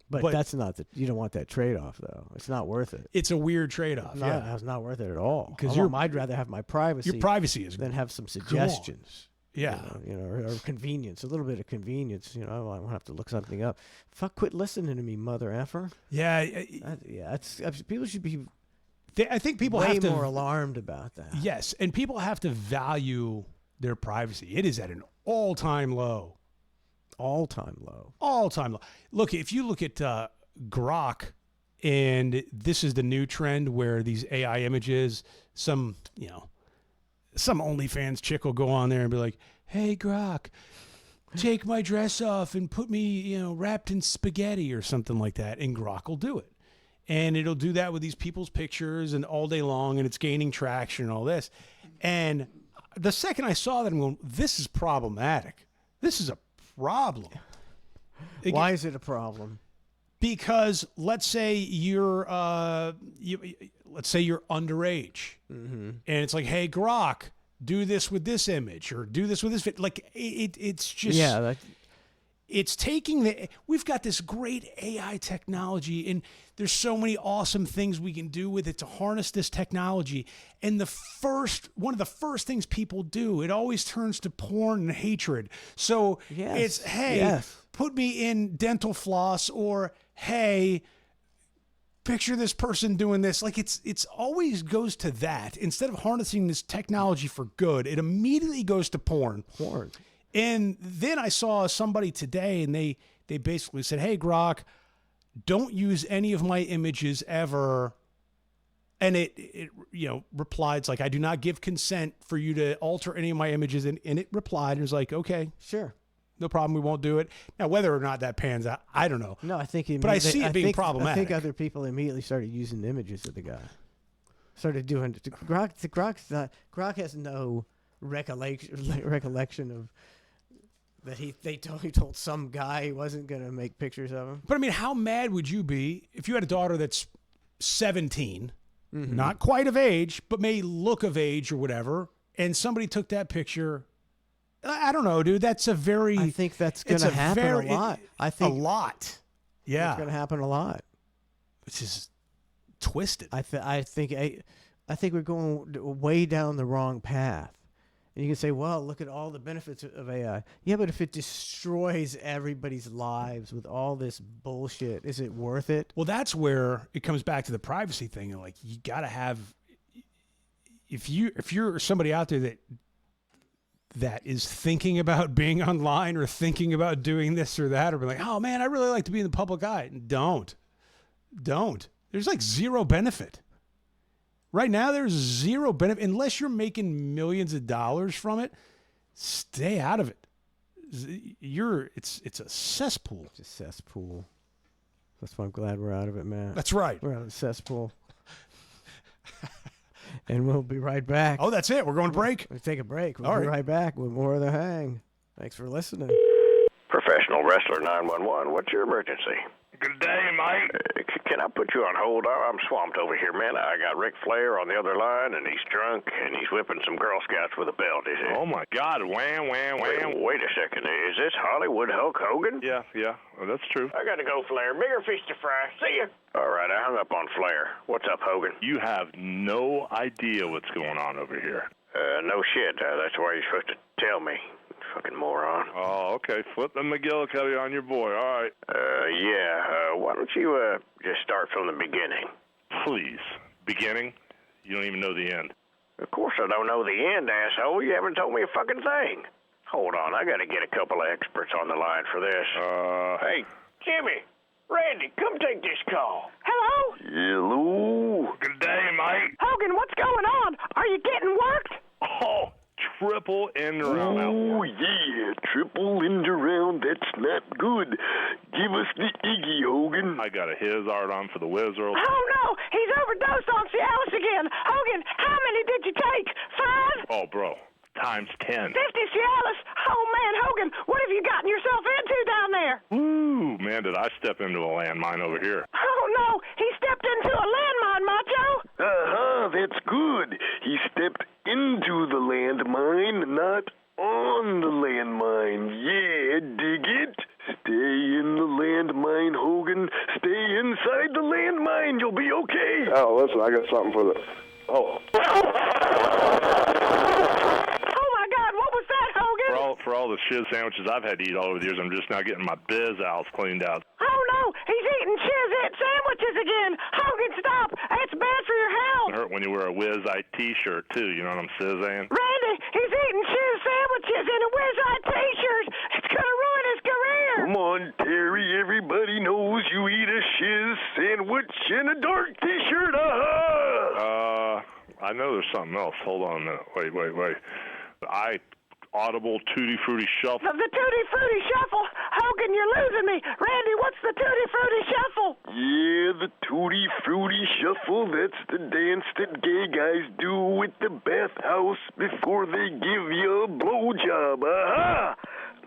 But that's not you don't want that trade-off, though. It's not worth it. It's a weird trade-off. It's not worth it at all. 'Cause I'd rather have my privacy. Your privacy is than have some suggestions. Yeah. Or convenience, a little bit of convenience. I won't have to look something up. Fuck, quit listening to me, mother effer. Yeah. People should be I think people way have to more alarmed about that. Yes, and people have to value their privacy. It is at an all-time low. All-time low. All-time low. Look, if you look at Grok, and this is the new trend where these AI images, some OnlyFans chick will go on there and be like, "Hey, Grok, take my dress off and put me, wrapped in spaghetti," or something like that, and Grok will do it. And it'll do that with these people's pictures and all day long, and it's gaining traction and all this. And the second I saw that, I'm going, this is problematic. This is a problem. Why is it a problem? Because let's say you're underage, and it's like, "Hey, Grok, do this with this image, or do this with this." Like it's just it's taking we've got this great AI technology, and there's so many awesome things we can do with it to harness this technology. And one of the first things people do, it always turns to porn and hatred. So it's, "Hey, put me in dental floss," or, "Hey, picture this person doing this." Like it's always goes to that. Instead of harnessing this technology for good, it immediately goes to porn. And then I saw somebody today, and they basically said, "Hey, Grok, don't use any of my images ever." And it replied, like, "I do not give consent for you to alter any of my images." And it replied and was like, "Okay, sure, no problem. We won't do it." Now, whether or not that pans out, I don't know. No, I think but I see it being problematic. I think other people immediately started using the images of the guy. Started doing it. Grok has no recollection of that he told some guy he wasn't going to make pictures of him. But I mean, how mad would you be if you had a daughter that's 17, not quite of age, but may look of age or whatever, and somebody took that picture? I don't know, dude. That's a very. I think that's going to happen a lot. I think a lot. Yeah, it's going to happen a lot. Which is twisted. I think we're going way down the wrong path. And you can say, "Well, look at all the benefits of AI." Yeah, but if it destroys everybody's lives with all this bullshit, is it worth it? Well, that's where it comes back to the privacy thing. Like, you got to have. If you're somebody out there that is thinking about being online or thinking about doing this or that, or be like, "Oh man, I really like to be in the public eye," don't. There's like zero benefit. Right now, there's zero benefit. Unless you're making millions of dollars from it, stay out of it. It's a cesspool. It's a cesspool. That's why I'm glad we're out of it, Matt. That's right. We're out of the cesspool. And we'll be right back. Oh, that's it. We're going to break. We'll take a break. We'll All be right. right back with more of The Hang. Thanks for listening. Professional Wrestler 911, what's your emergency? Good day, mate. Can I put you on hold? I'm swamped over here, man. I got Ric Flair on the other line, and he's drunk, and he's whipping some Girl Scouts with a belt, is he? Oh, my God. Wham, wham, wham. Wait a second. Is this Hollywood Hulk Hogan? Yeah. Well, that's true. I gotta go, Flair. Bigger fish to fry. See ya. All right, I hung up on Flair. What's up, Hogan? You have no idea what's going on over here. No shit. That's why you're supposed to tell me. Fucking moron. Oh, okay. Flip the McGillicuddy on your boy. All right. Yeah. Why don't you, just start from the beginning? Please. Beginning? You don't even know the end. Of course I don't know the end, asshole. You haven't told me a fucking thing. Hold on. I gotta get a couple of experts on the line for this. Hey, Jimmy. Randy, come take this call. Hello? Hello? Good day, mate. Hogan, what's going on? Are you getting worked? Oh, triple end around. Oh, yeah, triple end around. That's not good. Give us the Iggy, Hogan. I got a his art on for the Wizard. Oh, no. He's overdosed on Cialis again. Hogan, how many did you take? 5? Oh, bro. Times 10. 50 Cialis? Oh, man, Hogan, what have you gotten yourself into down there? Ooh, man, did I step into a landmine over here. Oh, no. He stepped into a landmine, Macho. That's good. He stepped into the landmine, not on the landmine. Yeah, dig it? Stay in the landmine, Hogan. Stay inside the landmine. You'll be okay. Oh, listen, I got something for the... Oh. Oh, my God, what was that, Hogan? For all the shiz sandwiches I've had to eat all over the years, I'm just now getting my biz owls cleaned out. Oh, no. He's eating Chiz-It sandwiches again. Hogan, stop. That's bad for your health. It hurt when you wear a Wiz-Eye t-shirt, too. You know what I'm saying? Randy, he's eating Chiz sandwiches in a Wiz-Eye t-shirt. It's going to ruin his career. Come on, Terry. Everybody knows you eat a shiz sandwich in a dark t-shirt. I know there's something else. Hold on a minute. Wait. Audible Tutti Frutti Shuffle. The Tutti Frutti Shuffle. Hogan, you're losing me. Randy, what's the Tutti Frutti Shuffle? Yeah, the Tutti Frutti Shuffle. That's the dance that gay guys do with the bathhouse before they give you a blowjob. Aha!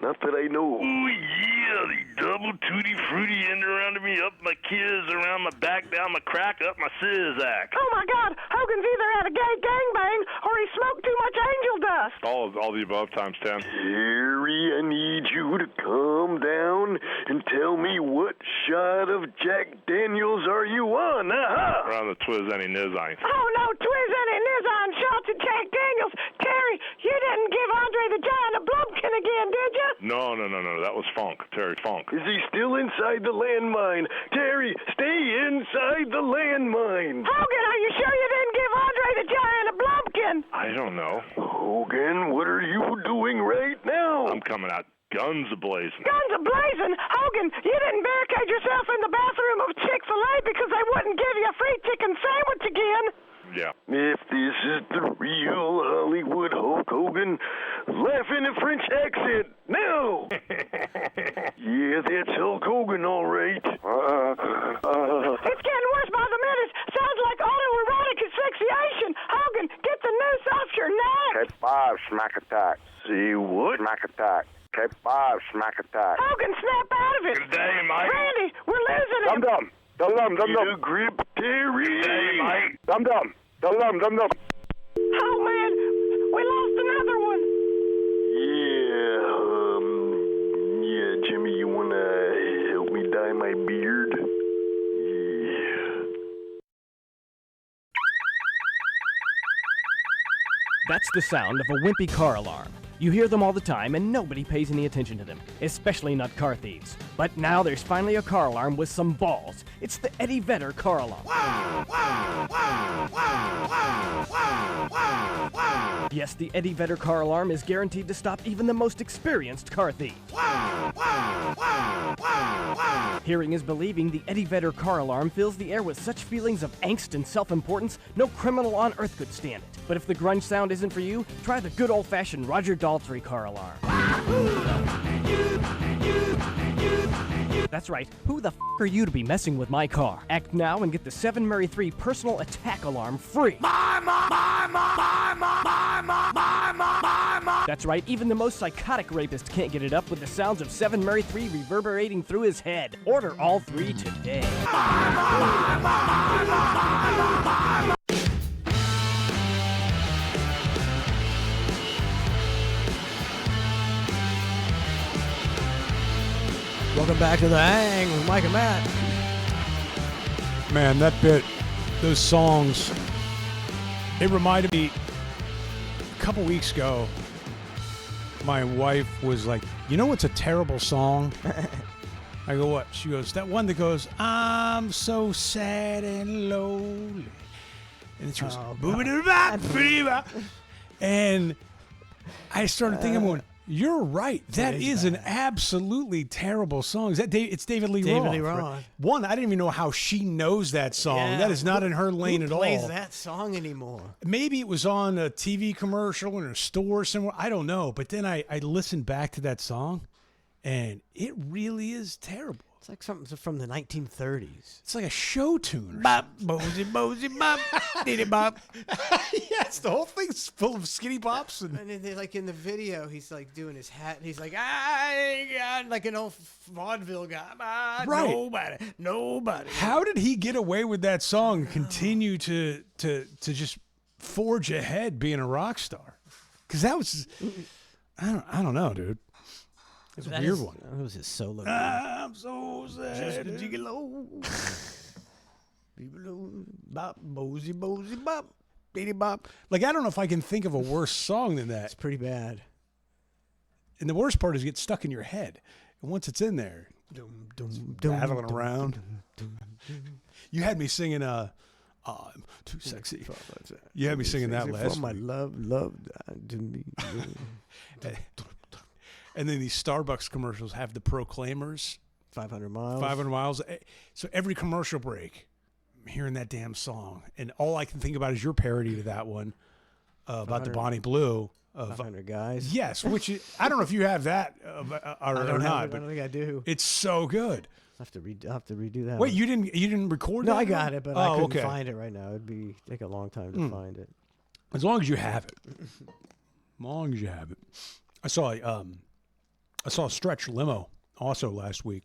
Not that I know. Oh, yeah, the double Tutti Frutti end around me, up my kids, around my back, down my crack, up my sizzack. Oh, my God. Hogan's either had a gay gangbang or he smoked too much angel dust. All the above times 10. Terry, I need you to calm down and tell me what shot of Jack Daniels are you on? Aha! Around the Twiz any Nizine. Oh, no, Twiz and Nizon shots at Jack Daniels. Terry, you didn't give Andre the Giant a Blumpkin again, did you? No. That was Funk. Terry Funk. Is he still inside the landmine? Terry, stay inside the landmine. Hogan, are you sure you didn't give Andre the Giant a Blumpkin? I don't know. Hogan, what are you doing right now? I'm coming out guns a-blazing. Guns a-blazing? Hogan, you didn't barricade yourself in the bathroom of Chick-fil-A because they wouldn't give you a free chicken sandwich again. Yeah. If this is the real Hollywood Hulk Hogan, laugh in a French accent. No! Yeah, that's Hulk Hogan, all right. It's getting worse by the minute. Sounds like autoerotic asphyxiation. Hogan, get the noose off your neck. K5, smack attack. See what? Smack attack. K5, smack attack. Hogan, snap out of it. Good day, mate. Randy, we're losing him. Dum-dum. Get a grip, Terry. Good day, mate. Dum-dum. Oh, man, we lost another one. Yeah, Jimmy, you wanna help me dye my beard? Yeah. That's the sound of a wimpy car alarm. You hear them all the time and nobody pays any attention to them, especially not car thieves. But now there's finally a car alarm with some balls. It's the Eddie Vedder car alarm. Yes, the Eddie Vedder car alarm is guaranteed to stop even the most experienced car thief. Hearing is believing. The Eddie Vedder car alarm fills the air with such feelings of angst and self-importance, no criminal on earth could stand it. But if the grunge sound isn't for you, try the good old-fashioned Roger Daltrey car alarm. That's right. Who the f*** are you to be messing with my car? Act now and get the 7 Mary 3 personal attack alarm free. That's right. Even the most psychotic rapist can't get it up with the sounds of 7 Mary 3 reverberating through his head. Order all 3 today. Welcome back to The Hang with Mike and Matt. Man, that bit, those songs, it reminded me a couple weeks ago, my wife was like, you know what's a terrible song? I go, what? She goes, that one that goes, I'm so sad and lonely. And she goes, and I started thinking, I'm going, you're right. That is an absolutely terrible song. Is that it's David Lee Roth? David Lee Roth. Right? One, I didn't even know how she knows that song. Yeah. That is not in her lane at all. Who plays that song anymore? Maybe it was on a TV commercial in a store somewhere. I don't know. But then I listened back to that song, and it really is terrible. It's like something from the 1930s. It's like a show tune. Bop, mosey, mosey, bop, diddy bop. Yes, the whole thing's full of skinny bops. And then they, like in the video, he's like doing his hat. And he's like, I got like an old vaudeville guy. Right. Nobody. How did he get away with that song and continue to just forge ahead being a rock star? Because that was, I don't know, dude. It's a weird one. That was his solo. I'm so sad. Just a gigolo. Bop, mosey, mosey, bop, bitty bop. Like, I don't know if I can think of a worse song than that. It's pretty bad. And the worst part is it gets stuck in your head. And once it's in there, rattling around. You had me singing, I'm too sexy. You had me singing that last week. My love to me. And then these Starbucks commercials have the Proclaimers. 500 miles. 500 miles. So every commercial break, I'm hearing that damn song. And all I can think about is your parody to that one about the Bonnie Blue. 500 guys. Yes, which I don't know if you have that or not. I don't think I do. It's so good. I'll have to redo that. Wait, you didn't record that? No, I got it, but I couldn't okay. find it right now. It'd take a long time to find it. As long as you have it. As long as you have it. I saw a stretch limo also last week.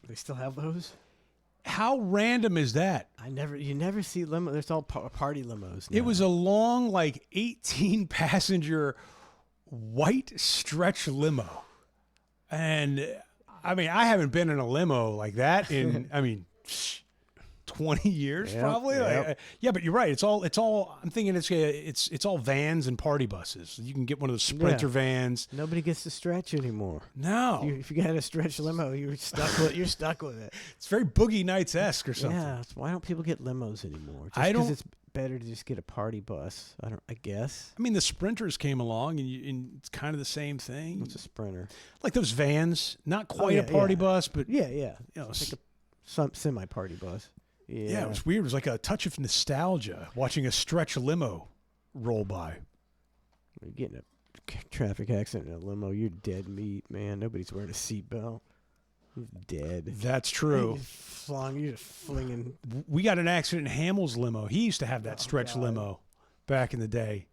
They still have those? How random is that? You never see limo. There's all party limos now. It was a long, like 18 passenger white stretch limo. And I mean, I haven't been in a limo like that in, 20 years probably. Yep. Like, yeah, but you're right. It's all. I'm thinking it's all vans and party buses. You can get one of those Sprinter vans. Nobody gets to stretch anymore. No, if you got a stretch limo, you're stuck with it. It's very Boogie Nights-esque or something. Yeah. Why don't people get limos anymore? Just I don't. Because it's better to just get a party bus. I guess. I mean, the Sprinters came along, and it's kind of the same thing. What's a Sprinter? Like those vans, not quite a party bus, but yeah. You know, it's like a semi-party bus. Yeah, it was weird. It was like a touch of nostalgia watching a stretch limo roll by. You're getting a traffic accident in a limo, you're dead meat, man. Nobody's wearing a seatbelt. You're dead. That's true. You're just flinging. We got an accident in Hamill's limo. He used to have that stretch limo back in the day.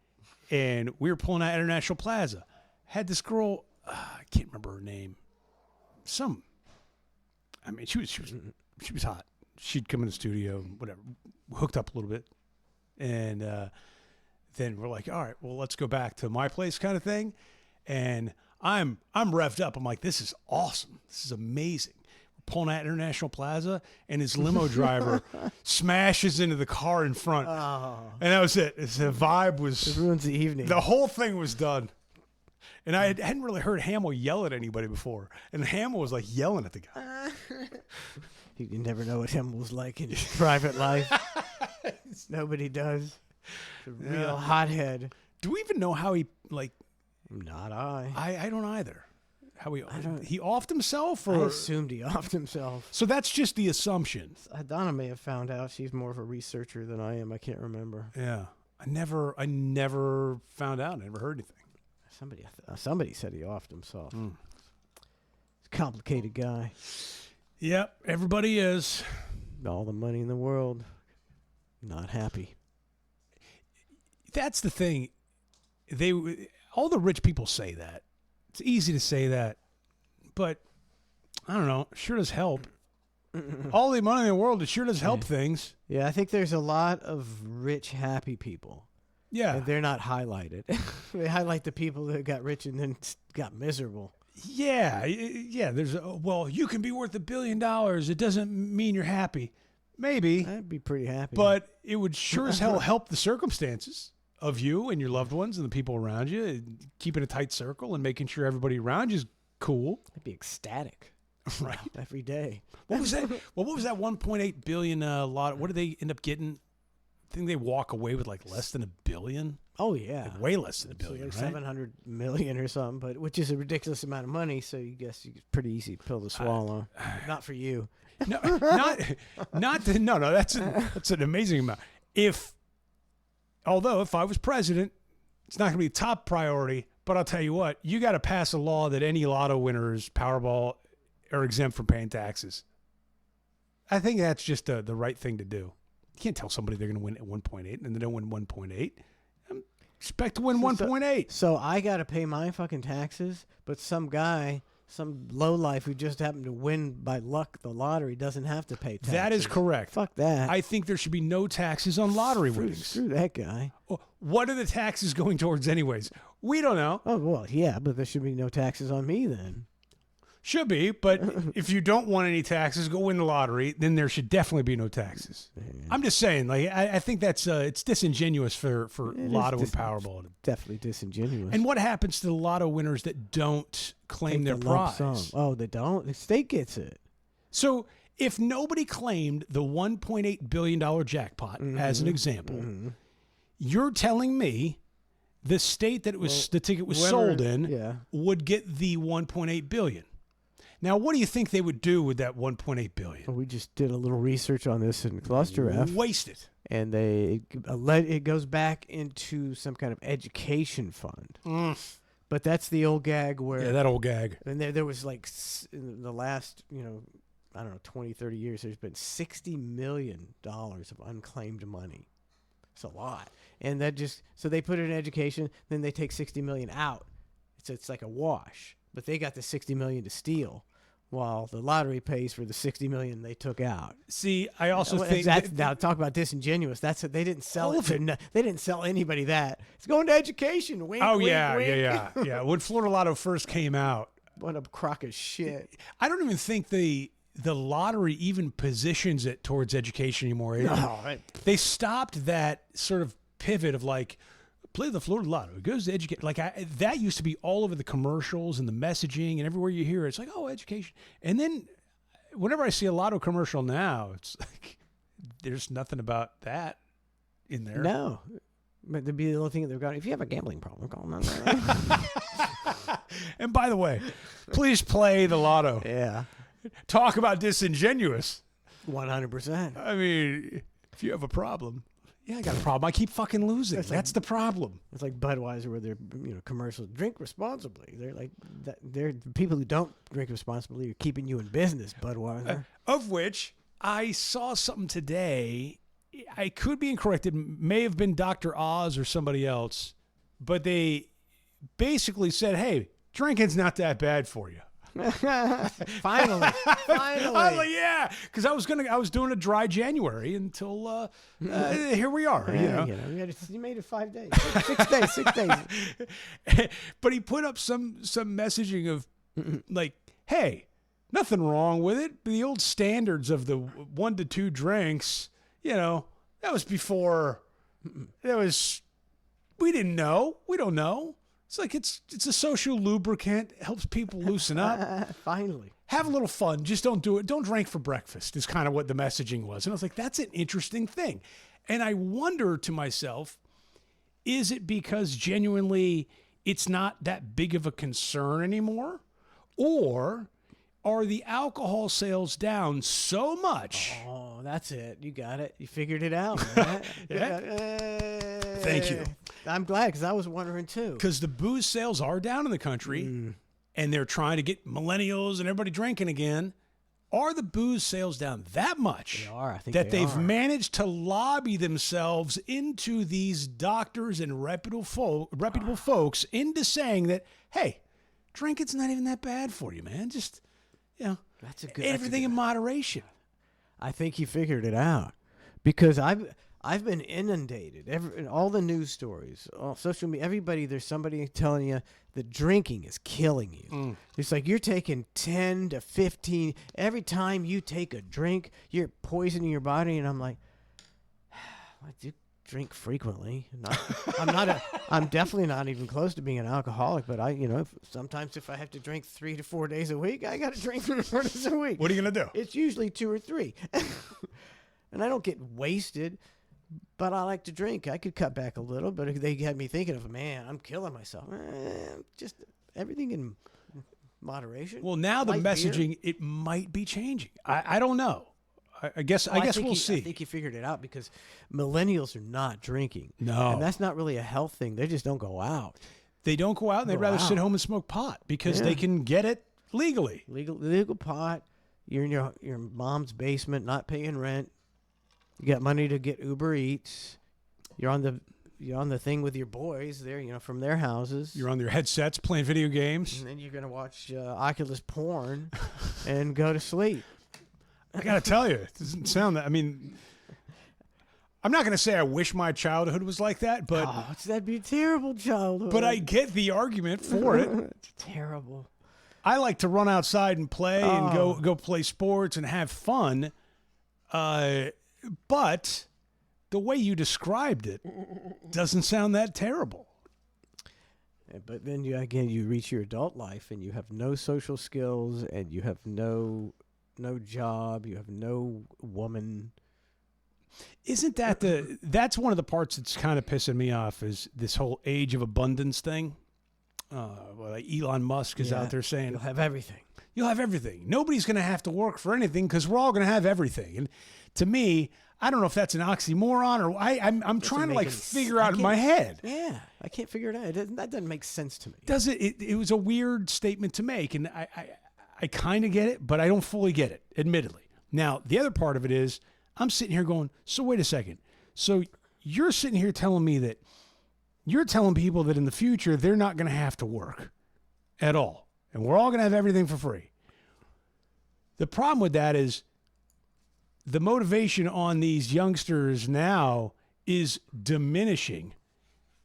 And we were pulling out International Plaza. Had this girl, I can't remember her name. She was hot. She'd come in the studio, whatever, hooked up a little bit. And then we're like, all right, well, let's go back to my place kind of thing. And I'm revved up. I'm like, this is awesome. This is amazing. We're pulling out International Plaza, and his limo driver smashes into the car in front. Oh. And that was it. The vibe was... It ruins the evening. The whole thing was done. And I hadn't really heard Hamill yell at anybody before. And Hamill was like yelling at the guy. You never know what Hamill was like in his private life. Nobody does. It's a real hothead. Do we even know how he, like... Not I. I don't either. How he offed himself? Or? I assumed he offed himself. So that's just the assumption. Donna may have found out. She's more of a researcher than I am. I can't remember. Yeah. I never found out. I never heard anything. Somebody said he offed himself. He's a complicated guy. Yep, everybody is. All the money in the world, not happy. That's the thing. All the rich people say that. It's easy to say that, but I don't know. It sure does help. All the money in the world, it sure does help things. Yeah, I think there's a lot of rich, happy people. Yeah. And they're not highlighted. They highlight the people that got rich and then got miserable. Yeah. There's well, you can be worth $1 billion. It doesn't mean you're happy. Maybe. I'd be pretty happy. But it would sure as hell help the circumstances of you and your loved ones and the people around you, keeping a tight circle and making sure everybody around you is cool. I'd be ecstatic. Right. Every day. What was that? Well, what was that 1.8 billion lot? What did they end up getting? I think they walk away with like less than $1 billion. Oh yeah, like way less than $1 billion, like right? 700 million or something, but which is a ridiculous amount of money. So you guess it's pretty easy pill to swallow. Not for you. No, no. That's an amazing amount. Although if I was president, it's not going to be a top priority. But I'll tell you what, you got to pass a law that any lotto winners, Powerball, are exempt from paying taxes. I think that's just the right thing to do. You can't tell somebody they're going to win at 1.8 and they don't win 1.8. Expect to win 1.8. So I got to pay my fucking taxes, but some guy, some lowlife who just happened to win by luck the lottery doesn't have to pay taxes. That is correct. Fuck that. I think there should be no taxes on lottery winnings. Screw that guy. What are the taxes going towards anyways? We don't know. Oh, well, yeah, but there should be no taxes on me then. Should be, but if you don't want any taxes, go win the lottery, then there should definitely be no taxes. I'm just saying, like I think that's it's disingenuous for Lotto and Powerball. Definitely disingenuous. And what happens to the Lotto winners that don't claim their prize? Oh, they don't? The state gets it. So if nobody claimed the $1.8 billion jackpot, as an example, you're telling me the state that the ticket was sold in would get the $1.8 billion. Now, what do you think they would do with that $1.8 billion? Well, we just did a little research on this in Cluster F. Waste it. And it goes back into some kind of education fund. But that's the old gag where... Yeah, that old gag. And there was like, in the last, I don't know, 20, 30 years, there's been $60 million of unclaimed money. It's a lot. And that so they put it in education, then they take $60 million out. It's like a wash. But they got the $60 million to steal, while the lottery pays for the $60 million they took out. See, I also think now talk about disingenuous. That's what they didn't sell it. They didn't sell anybody that. It's going to education. Wink, wink, wink. Yeah. When Florida Lotto first came out, what a crock of shit. I don't even think the lottery even positions it towards education anymore. No, they stopped that sort of pivot of like, play the Florida Lotto. It goes to educate. Like that used to be all over the commercials and the messaging and everywhere you hear it. It's like, oh, education. And then whenever I see a Lotto commercial now, it's like there's nothing about that in there. No. But there'd be the little thing that they've got. If you have a gambling problem, call them. And by the way, please play the Lotto. Yeah. Talk about disingenuous. 100%. I mean, if you have a problem. Yeah, I got a problem. I keep fucking losing. That's the problem. It's like Budweiser, where they're commercials. Drink responsibly. They're like they're people who don't drink responsibly are keeping you in business. Budweiser. Of which I saw something today. I could be incorrect. It may have been Dr. Oz or somebody else, but they basically said, "Hey, drinking's not that bad for you." Finally. Yeah, because I was doing a dry January until here we are. You made it 5 days, 6 days. But he put up some messaging of like, hey, nothing wrong with it. The old standards of the 1 to 2 drinks, that was before. We didn't know. We don't know. It's like it's a social lubricant. It helps people loosen up. Finally. Have a little fun. Just don't do it. Don't drink for breakfast is kind of what the messaging was. And I was like, that's an interesting thing. And I wonder to myself, is it because genuinely it's not that big of a concern anymore? Or are the alcohol sales down so much? Oh, that's it. You got it. You figured it out. Thank you. I'm glad, because I was wondering too. Because the booze sales are down in the country, and they're trying to get millennials and everybody drinking again. Are the booze sales down that much They are. I think that they they've are. managed to lobby themselves into these doctors and reputable folks into saying that, hey, drinking's not even that bad for you, man. Just, That's a good. everything in moderation. I think he figured it out because I've been inundated. All the news stories, all social media, everybody. There's somebody telling you that drinking is killing you. It's like you're taking 10 to 15 every time you take a drink. You're poisoning your body, and I'm like, I do drink frequently. I'm definitely not even close to being an alcoholic. But sometimes if I have to drink 3 to 4 days a week, I got to drink 3 to 4 days a week. What are you going to do? It's usually 2 or 3. And I don't get wasted, but I like to drink. I could cut back a little, but they had me thinking of, man, I'm killing myself. Just everything in moderation. Well, now the Light beer. messaging, it might be changing. I don't know. I guess we'll see. I think he figured it out because millennials are not drinking. No. And that's not really a health thing. They just don't go out. They don't go out, and they'd Go rather sit out. home and smoke pot because they Yeah. can get it legally. Legal pot. You're in your mom's basement, not paying rent. You got money to get Uber Eats. You're on the thing with your boys there, from their houses. You're on their headsets playing video games. And then you're gonna watch Oculus porn and go to sleep. I got to tell you, it doesn't sound that. I mean, I'm not going to say I wish my childhood was like that, but that'd be a terrible childhood. but I get the argument for it. It's terrible. I like to run outside and play and Oh. go play sports and have fun. But the way you described it doesn't sound that terrible. But then you reach your adult life and you have no social skills and you have no job, you have no woman. Isn't that that's one of the parts that's kind of pissing me off is this whole age of abundance thing. Like Elon Musk is out there saying you'll have everything. You'll have everything. Nobody's going to have to work for anything because we're all going to have everything. And to me, I don't know if that's an oxymoron or I'm trying to figure out in my head. Yeah, I can't figure it out. That doesn't make sense to me. Does it? It was a weird statement to make, and I kind of get it, but I don't fully get it, admittedly. Now, the other part of it is I'm sitting here going, so wait a second. So you're sitting here telling me that you're telling people that in the future they're not going to have to work at all, and we're all going to have everything for free. The problem with that is the motivation on these youngsters now is diminishing.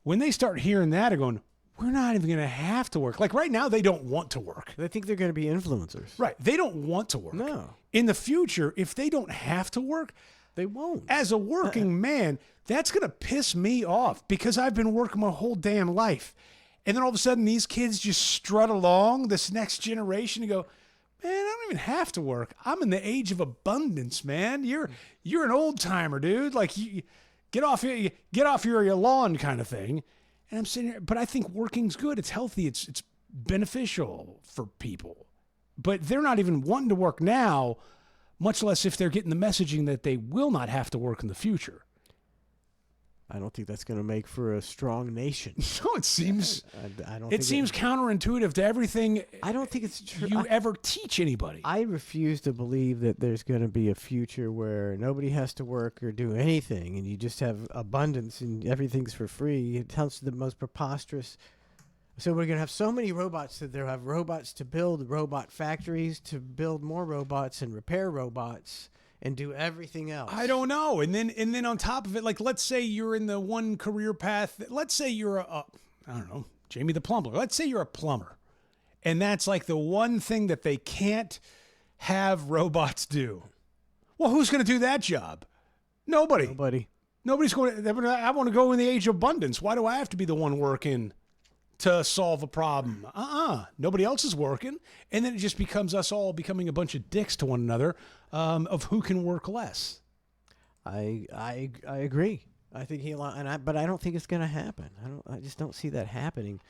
When they start hearing that, they're going, we're not even going to have to work. Like right now, they don't want to work. They think they're going to be influencers. Right. They don't want to work. No. In the future, if they don't have to work, they won't. As a working man, that's going to piss me off because I've been working my whole damn life. And then all of a sudden, these kids just strut along, this next generation, and go, man, I don't even have to work. I'm in the age of abundance, man. You're an old timer, dude. Like, you get off your lawn kind of thing. And I'm sitting here, but I think working's good. It's healthy. It's beneficial for people. But they're not even wanting to work now, much less if they're getting the messaging that they will not have to work in the future. I don't think that's going to make for a strong nation. No, it seems. I don't. It seems counterintuitive to everything. I don't think it's true. You ever teach anybody? I refuse to believe that there's going to be a future where nobody has to work or do anything, and you just have abundance and everything's for free. It sounds the most preposterous. So we're going to have so many robots that they'll have robots to build robot factories, to build more robots and repair robots, and do everything else. I don't know. And then on top of it, like, let's say you're in the one career path. Let's say you're I don't know, Jamie the plumber. Let's say you're a plumber. And that's like the one thing that they can't have robots do. Well, who's going to do that job? Nobody. Nobody's going to. I want to go in the age of abundance. Why do I have to be the one working to solve a problem? Nobody else is working. And then it just becomes us all becoming a bunch of dicks to one another of who can work less. I agree. I think but I don't think it's going to happen. I just don't see that happening.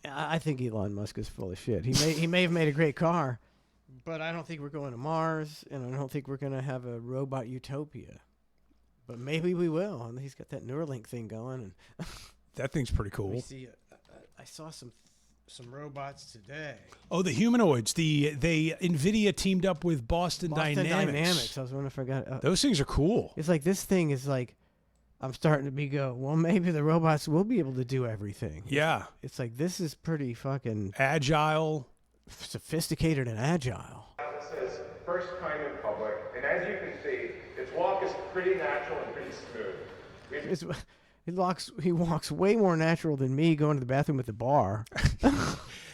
I think Elon Musk is full of shit. He may have made a great car, but I don't think we're going to Mars, and I don't think we're going to have a robot utopia. But maybe we will. And he's got that Neuralink thing going, and that thing's pretty cool. I saw some some robots today. Oh, the humanoids. NVIDIA teamed up with Boston Dynamics. I was wondering if I got Those things are cool. It's like this thing is like, I'm starting to go, well, maybe the robots will be able to do everything. Yeah. It's like, this is pretty fucking agile, sophisticated and agile. Atlas is first kind in public, and as you can see, its walk is pretty natural and pretty smooth. He walks way more natural than me going to the bathroom at the bar.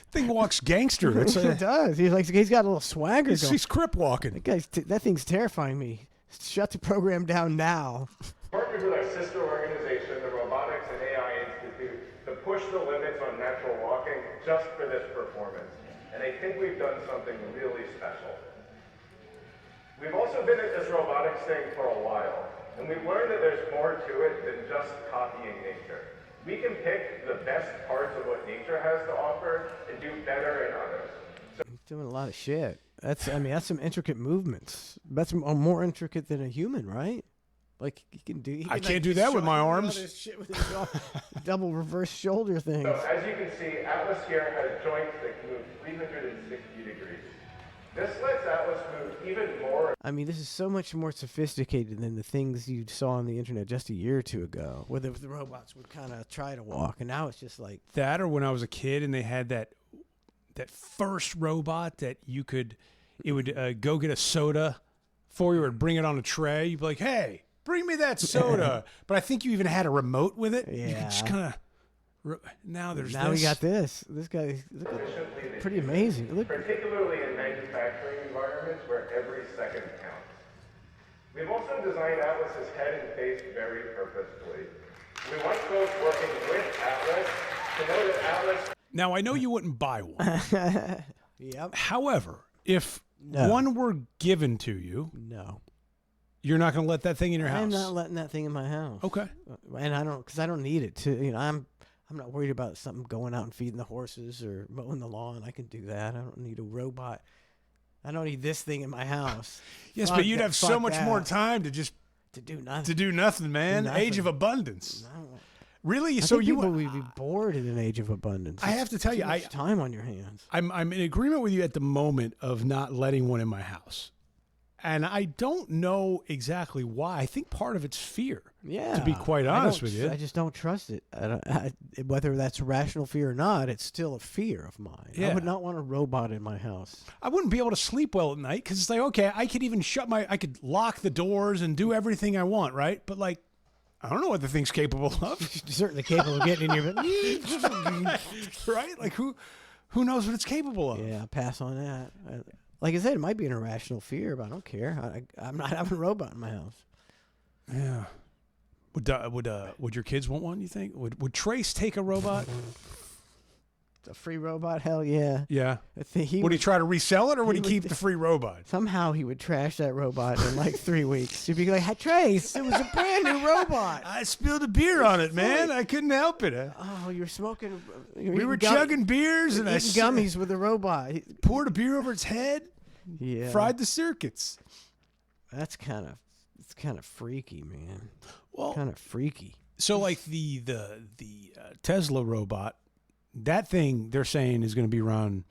Thing walks gangster. It does. He's got a little swagger. He's crip walking. That thing's terrifying me. Shut the program down now. Partnered with our sister organization, the Robotics and AI Institute, to push the limits on natural walking just for this performance. And I think we've done something really special. We've also been at this robotics thing for a while, and we've learned that there's more to it than just copying nature. We can pick the best parts of what nature has to offer and do better in others. He's doing a lot of shit. That's some intricate movements. That's more intricate than a human, right? Like he can do. I can't do that with my arms. Shit with his double reverse shoulder thing. So as you can see, Atlas here has joints that can move 360 degrees. This lets Atlas move even more. I mean, this is so much more sophisticated than the things you saw on the internet just a year or two ago, where the robots would kind of try to walk, and now it's just like that. Or when I was a kid and they had that first robot that it would go get a soda for you or bring it on a tray. You'd be like, hey, bring me that soda. But I think you even had a remote with it. Yeah. You could just kind of. Now we this. got this. This guy, pretty amazing. Look. Particularly in manufacturing environments where every second counts. We've also designed Atlas's head and face very purposefully. We want folks working with Atlas to know that Atlas. Now I know you wouldn't buy one. Yep. However, if one were given to you, you're not going to let that thing in your house. I'm not letting that thing in my house. Okay. And because I don't need it to. I'm not worried about something going out and feeding the horses or mowing the lawn. I can do that. I don't need a robot. I don't need this thing in my house. Yes, but you'd have so much more time to do nothing. To do nothing, man. Do nothing. Age of abundance. No. Really? I So think you people would be bored in an age of abundance. I have to tell you, Too much time on your hands. I'm in agreement with you at the moment of not letting one in my house. And I don't know exactly why. I think part of it's fear. Yeah. To be quite honest with you. I just don't trust it. Whether that's rational fear or not, it's still a fear of mine. Yeah. I would not want a robot in my house. I wouldn't be able to sleep well at night because it's like, okay, I could even I could lock the doors and do everything I want, right? But like, I don't know what the thing's capable of. Certainly capable of getting in your bed. Right? Like who knows what it's capable of? Yeah, pass on that. Like I said, it might be an irrational fear, but I don't care. I'm not having a robot in my house. Yeah. Would your kids want one, you think? Would Trace take a robot? A free robot? Hell yeah. Yeah. Would he try to resell it or would he keep the free robot? Somehow he would trash that robot in like 3 weeks. He'd be like, hey, Trace, it was a brand new robot. I spilled a beer on it, man. I couldn't help it. Oh, you were smoking. We were chugging beers and I eating gummies with the robot. He poured a beer over its head. Yeah. Fried the circuits. It's kind of freaky, man. Well, kind of freaky. So like the Tesla robot, that thing they're saying is going to be around,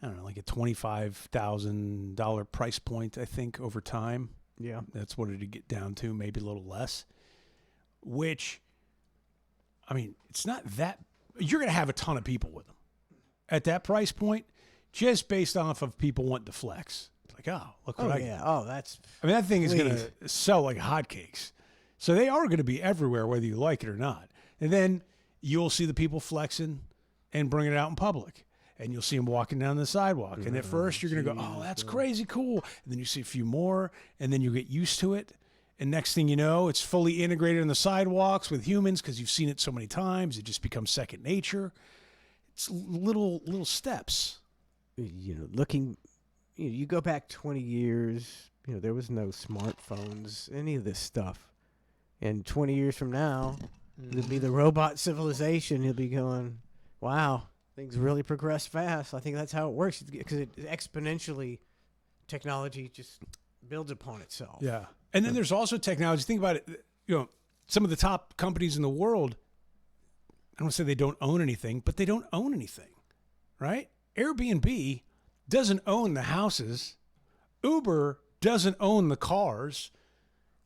I don't know, like a $25,000 price point, I think, over time. Yeah. That's what it'd get down to, maybe a little less. Which, I mean, it's not that, you're going to have a ton of people with them at that price point, just based off of people wanting to flex. It's like, oh, look what I yeah. get. Oh, that's. I mean, that thing is going to sell like hotcakes. So they are going to be everywhere, whether you like it or not. And then you'll see the people flexing and bringing it out in public. And you'll see them walking down the sidewalk. And at first you're going to go, oh, that's crazy cool. And then you see a few more, and then you get used to it. And next thing you know, it's fully integrated in the sidewalks with humans because you've seen it so many times. It just becomes second nature. It's little steps. You go back 20 years, there was no smartphones, any of this stuff. And 20 years from now, it'll be the robot civilization. You'll be going, wow, things really progress fast. I think that's how it works because it exponentially, technology just builds upon itself. Yeah. And then there's also technology. Think about it. Some of the top companies in the world, I don't say they don't own anything, but they don't own anything. right? Airbnb doesn't own the houses. Uber doesn't own the cars.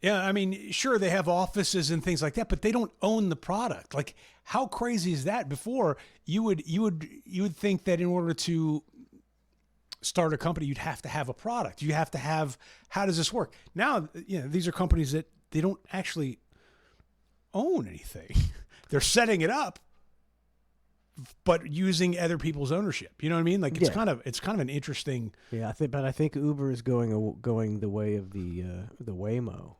Yeah, I mean, sure, they have offices and things like that, but they don't own the product. Like, how crazy is that? Before, you would think that in order to start a company, you'd have to have a product. You have to have, how does this work? Now, these are companies that they don't actually own anything. They're setting it up, but using other people's ownership. You know what I mean? Like, it's kind of an interesting. Yeah, I think Uber is going the way of the Waymo.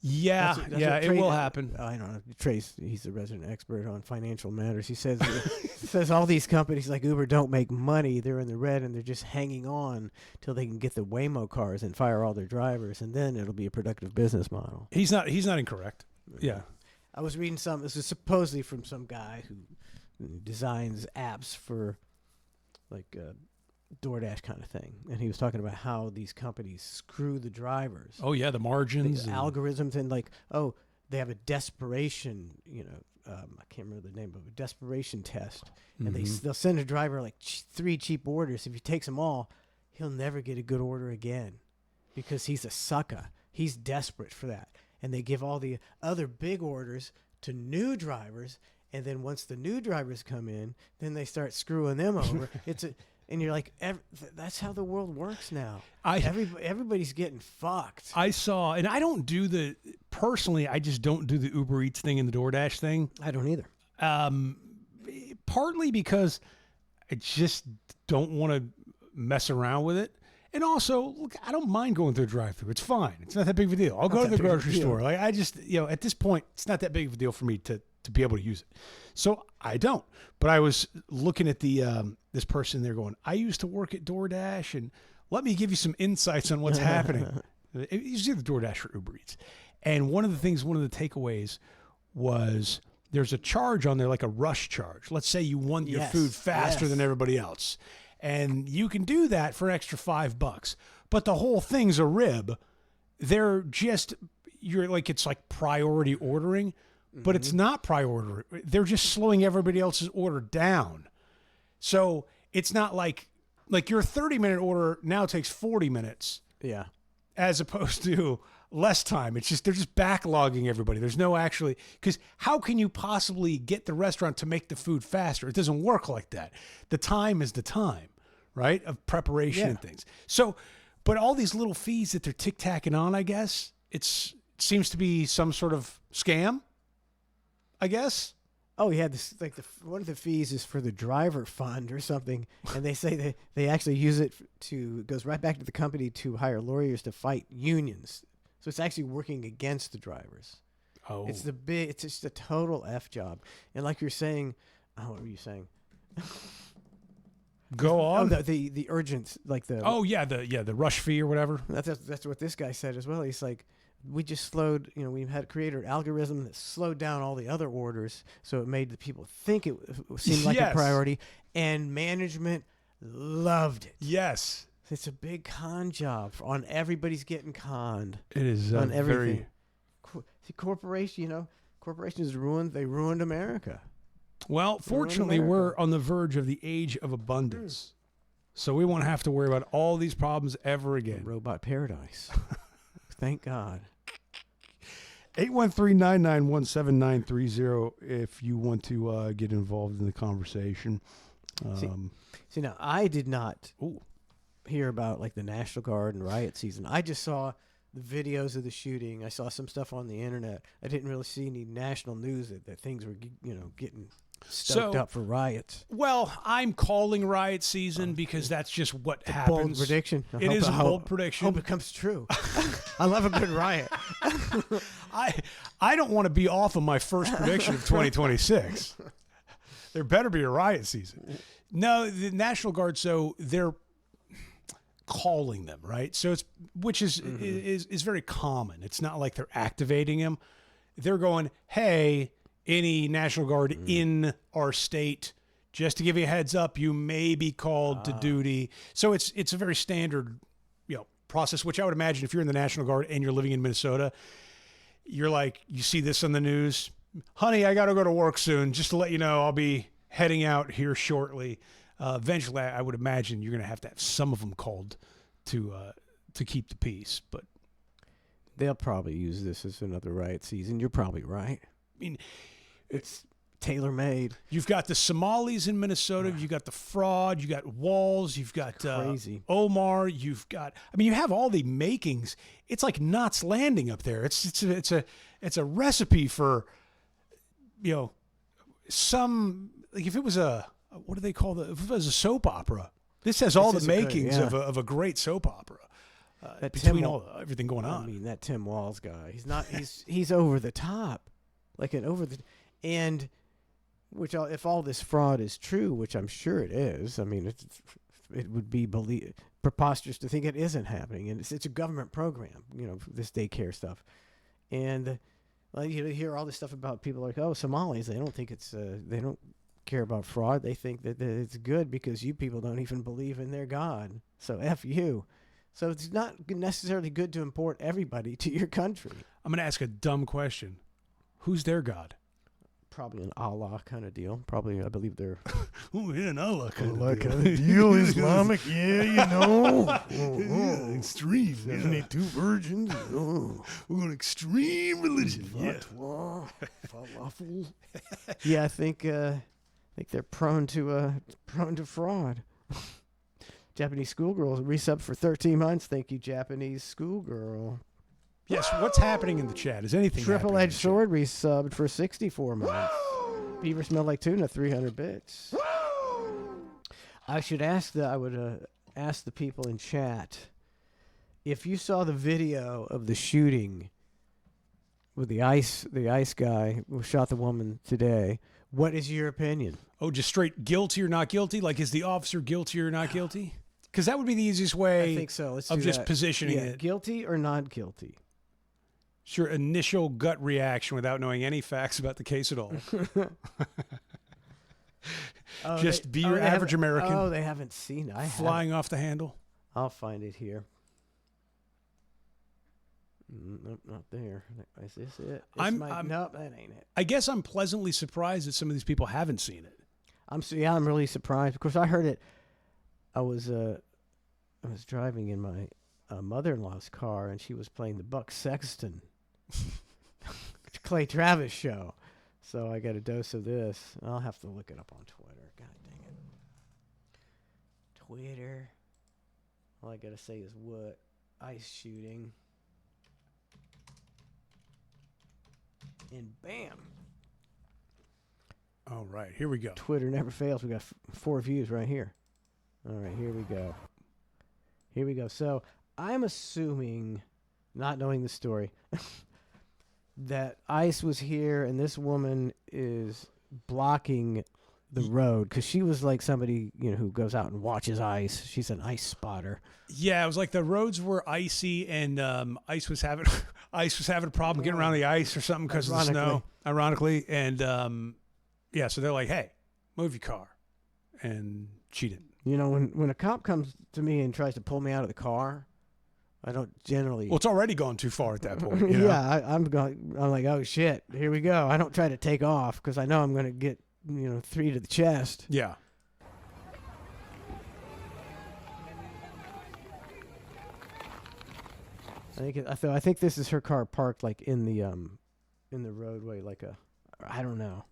Yeah, That's it will happen. I don't know. Trace, he's the resident expert on financial matters. He says all these companies like Uber don't make money. They're in the red and they're just hanging on till they can get the Waymo cars and fire all their drivers, and then it'll be a productive business model. He's not incorrect. Yeah. I was reading this is supposedly from some guy who designs apps for like DoorDash kind of thing, and he was talking about how these companies screw the drivers. Oh yeah, the margins, the algorithms, and like, oh, they have a desperation, I can't remember the name of it, desperation test, and they'll send a driver like 3 cheap orders. If he takes them all, he'll never get a good order again, because he's a sucker. He's desperate for that, and they give all the other big orders to new drivers, and then once the new drivers come in, then they start screwing them over. And you're like, that's how the world works now. Everybody's getting fucked. I saw, and I don't do personally, I just don't do the Uber Eats thing and the DoorDash thing. I don't either. Partly because I just don't want to mess around with it. And also, look, I don't mind going through a drive-thru. It's fine. It's not that big of a deal. I'll go to the grocery store. Like, I just, at this point, it's not that big of a deal for me to be able to use it. So I don't. But I was looking at this person there going, I used to work at DoorDash, and let me give you some insights on what's happening. It's either DoorDash or Uber Eats. And one of the takeaways was there's a charge on there, like a rush charge. Let's say you want your food faster than everybody else. And you can do that for an extra $5. But the whole thing's a rib. It's like priority ordering. But it's not priority. They're just slowing everybody else's order down. So it's not like your 30-minute order now takes 40 minutes. Yeah. As opposed to less time. It's just, they're just backlogging everybody. There's no actually, because how can you possibly get the restaurant to make the food faster? It doesn't work like that. The time is the time, right? Of preparation and things. So, but all these little fees that they're tic-tacking on, I guess, it seems to be some sort of scam. I guess. Oh yeah, one of the fees is for the driver fund or something, and they say they actually use it it goes right back to the company to hire lawyers to fight unions. So it's actually working against the drivers. Oh, it's just a total F job. And like you're saying, what were you saying? Go on. Oh, the urgent, like the. Oh yeah, the rush fee or whatever. That's what this guy said as well. He's like, we just slowed, we had created an algorithm that slowed down all the other orders, so it made the people think it seemed like a priority, and management loved it. Yes. It's a big con job. Everybody's getting conned. It is on everything. Corporations they ruined America. Well, fortunately, we're on the verge of the age of abundance, so we won't have to worry about all these problems ever again. Robot paradise. Thank God. 813-991-7930 if you want to get involved in the conversation. See, now, I did not hear about like the National Guard and riot season. I just saw the videos of the shooting. I saw some stuff on the internet. I didn't really see any national news that things were, getting stoked up for riots. Well, I'm calling riot season because that's just what happens. Bold prediction. It is a bold prediction. Hope it comes true. I love a good riot. I don't want to be off of my first prediction of 2026. There better be a riot season. No, the National Guard, so they're calling them, right? So which is very common. It's not like they're activating them. They're going, hey, any National Guard in our state, just to give you a heads up, you may be called to duty. So it's a very standard, process, which I would imagine if you're in the National Guard and you're living in Minnesota, you're like, you see this on the news, honey, I got to go to work soon. Just to let you know, I'll be heading out here shortly. eventually, I would imagine you're going to have some of them called to keep the peace. But they'll probably use this as another riot season. You're probably right. I mean, it's tailor-made. You've got the Somalis in Minnesota. You've got the fraud. You got Walls. You've got crazy Omar. You've got. I mean, you have all the makings. It's like Knots Landing up there. It's a recipe for, some, like, if it was what do they call if it was a soap opera. This has all the makings of a great soap opera. Between everything going on. I mean, that Tim Walz guy. He's not. He's over the top, and which if all this fraud is true, which I'm sure it is. I mean, it would be preposterous to think it isn't happening, and it's a government program. This daycare stuff, and you hear all this stuff about people like, oh, Somalis. They don't think they don't care about fraud. They think that it's good because you people don't even believe in their God. So F you. So it's not necessarily good to import everybody to your country. I'm going to ask a dumb question. Who's their God? Probably an Allah kind of deal. Probably, I believe they're... an Allah kind of deal. Islamic, extreme. 72 virgins. We're going extreme religion. Falafel. Yeah, I think they're prone to fraud. Japanese schoolgirls resub for 13 months. Thank you, Japanese schoolgirl. Yes, what's happening in the chat? Is anything Triple Edged Sword resubbed for 64 months. Beaver Smell Like Tuna, 300 bits. I would ask the people in chat, if you saw the video of the shooting with the ice guy who shot the woman today, what is your opinion? Oh, just straight guilty or not guilty? Like, is the officer guilty or not guilty? Because that would be the easiest way I think so. of just positioning it. Guilty or not guilty? It's your initial gut reaction without knowing any facts about the case at all. Be your average American. Oh, they haven't seen it. Flying off the handle. I'll find it here. Nope, not there. Is this it? Nope, that ain't it. I guess I'm pleasantly surprised that some of these people haven't seen it. I'm really surprised. Of course, I heard it. I was driving in my mother-in-law's car, and she was playing the Buck Sexton Clay Travis show. So I got a dose of this. I'll have to look it up on Twitter. God dang it. Twitter. All I got to say is what? Ice shooting. And bam. All right, here we go. Twitter never fails. We got 4 views right here. All right, here we go. Here we go. So I'm assuming, not knowing the story, that ICE was here and this woman is blocking the road because she was like somebody who goes out and watches ICE. She's an ICE spotter. Yeah, it was like the roads were icy and ICE was having a problem getting around the ice or something because of the snow. Ironically, and so they're like, "Hey, move your car," and she didn't. When a cop comes to me and tries to pull me out of the car, I don't generally. Well, it's already gone too far at that point. Yeah, I'm like, oh shit, here we go. I don't try to take off because I know I'm going to get 3 to the chest. Yeah. I think this is her car parked like in the roadway, like I don't know.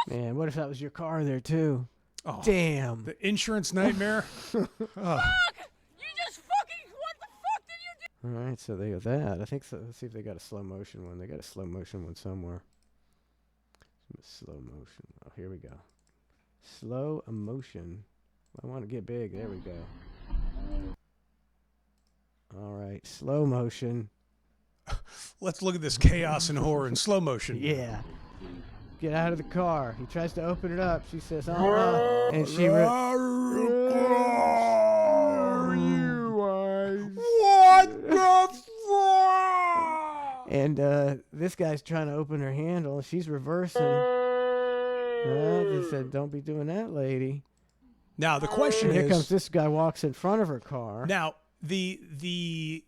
Man, what if that was your car there too? Oh, damn. The insurance nightmare. Fuck! You just fucking, what the fuck did you do? All right, so they got that. I think so. Let's see if they got a slow motion one. They got a slow motion one somewhere. Slow motion. Oh, here we go. Slow emotion. I want to get big. There we go. All right, slow motion. Let's look at this chaos and horror in slow motion. Yeah. Get out of the car. He tries to open it up. She says, and she What the fuck? And this guy's trying to open her handle, and she's reversing. I just said, don't be doing that, lady. Now, the question And is... here comes this guy, walks in front of her car. Now, the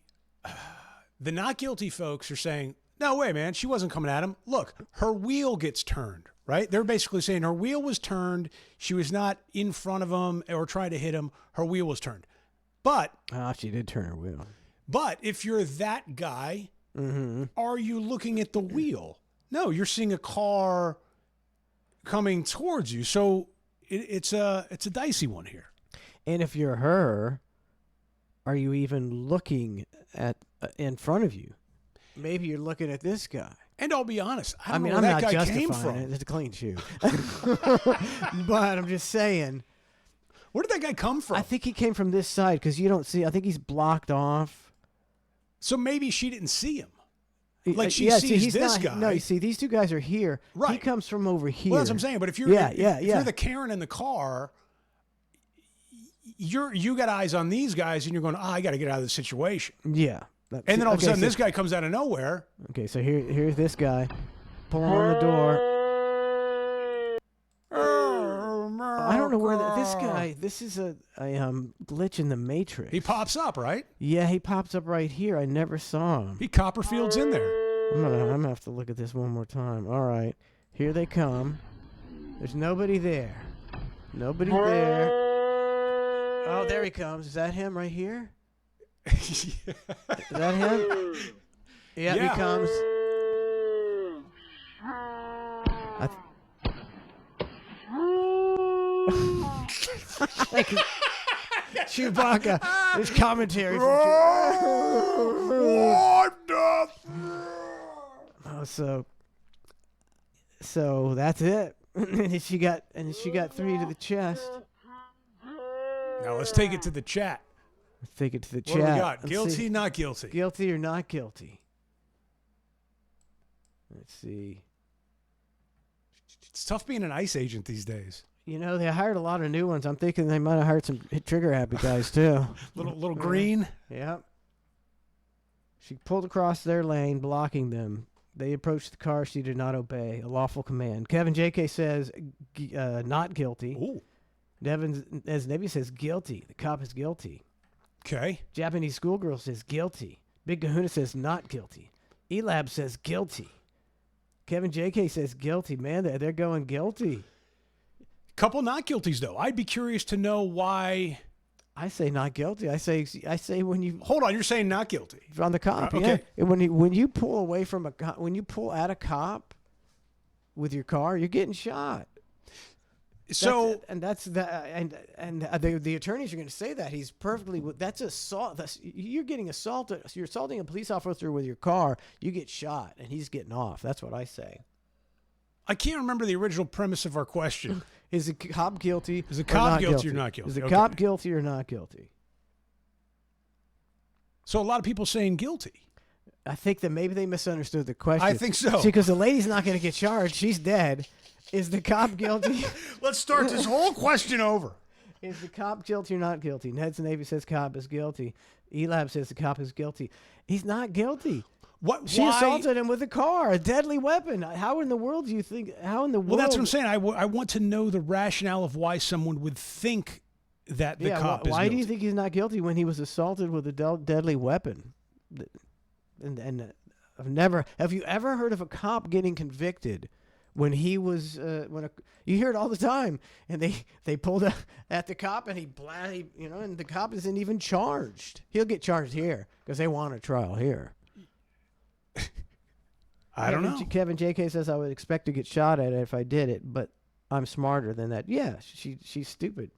not guilty folks are saying, no way, man, she wasn't coming at him. Look, her wheel gets turned, right? They're basically saying her wheel was turned. She was not in front of him or trying to hit him. Her wheel was turned. But... she did turn her wheel. But if you're that guy, are you looking at the wheel? No, you're seeing a car coming towards you. So it's a dicey one here. And if you're her, are you even looking at in front of you? Maybe you're looking at this guy. And I'll be honest, I don't know I'm where not that guy justifying came from. it. It's a clean shoe. But I'm just saying. Where did that guy come from? I think he came from this side because you don't see. I think he's blocked off. So maybe she didn't see him. Like she yeah, sees he's this not, guy. No, you see, these two guys are here. Right. He comes from over here. Well, that's what I'm saying. But if you're if you're the Karen in the car, you got eyes on these guys, and you're going, I got to get out of this situation. Yeah. And then all of a sudden, this guy comes out of nowhere. Okay, so here's this guy pulling on the door. I don't know where this guy. This is a glitch in the Matrix. He pops up, right? Yeah, he pops up right here. I never saw him. He Copperfield's in there. I'm gonna have to look at this one more time. All right, here they come. There's nobody there. Nobody there. Oh, there he comes. Is that him right here? Is that him? Yeah, he comes. Chewbacca. There's commentary from so that's it. and she got 3 to the chest. Now let's take it to the chat. Let's take it to the What chat. do we got? Let's Guilty, see. not guilty? Guilty or not guilty? Let's see. It's tough being an ICE agent these days. You know, they hired a lot of new ones. I'm thinking they might have hired some trigger happy guys too. little green. Yep. She pulled across their lane, blocking them. They approached the car. She did not obey a lawful command. Kevin JK says not guilty. Ooh. Devin, as Nebby says, guilty. The cop is guilty. Okay. Japanese schoolgirl says guilty. Big Kahuna says not guilty. Elab says guilty. Kevin JK says guilty. Man, they're going guilty. Couple not guilties though. I'd be curious to know why. I say not guilty. I say when you hold on. You're saying not guilty on the cop. Okay. Yeah. When you pull away from when you pull at a cop with your car, you're getting shot. So the attorneys are going to say that he's perfectly. That's assault. You're getting assaulted. You're assaulting a police officer with your car. You get shot, and he's getting off. That's what I say. I can't remember the original premise of our question. Is the cop guilty? Is the cop guilty or not guilty? Is the cop guilty or not guilty? So a lot of people saying guilty. I think that maybe they misunderstood the question. I think so. See, because the lady's not going to get charged. She's dead. Is the cop guilty? Let's start this whole question over. Is the cop guilty or not guilty? Ned's Navy says cop is guilty. Elab says the cop is guilty. He's not guilty. What? She assaulted him with a car, a deadly weapon. How in the world do you think? How in the world? Well, that's what I'm saying. I want to know the rationale of why someone would think that the cop is why guilty. do you think he's not guilty when he was assaulted with a deadly weapon? And have you ever heard of a cop getting convicted when he was you hear it all the time, and they pulled at the cop and and the cop isn't even charged. He'll get charged here because they want a trial here. I don't know. Kevin JK says I would expect to get shot at it if I did it, but I'm smarter than that. Yeah, she's stupid.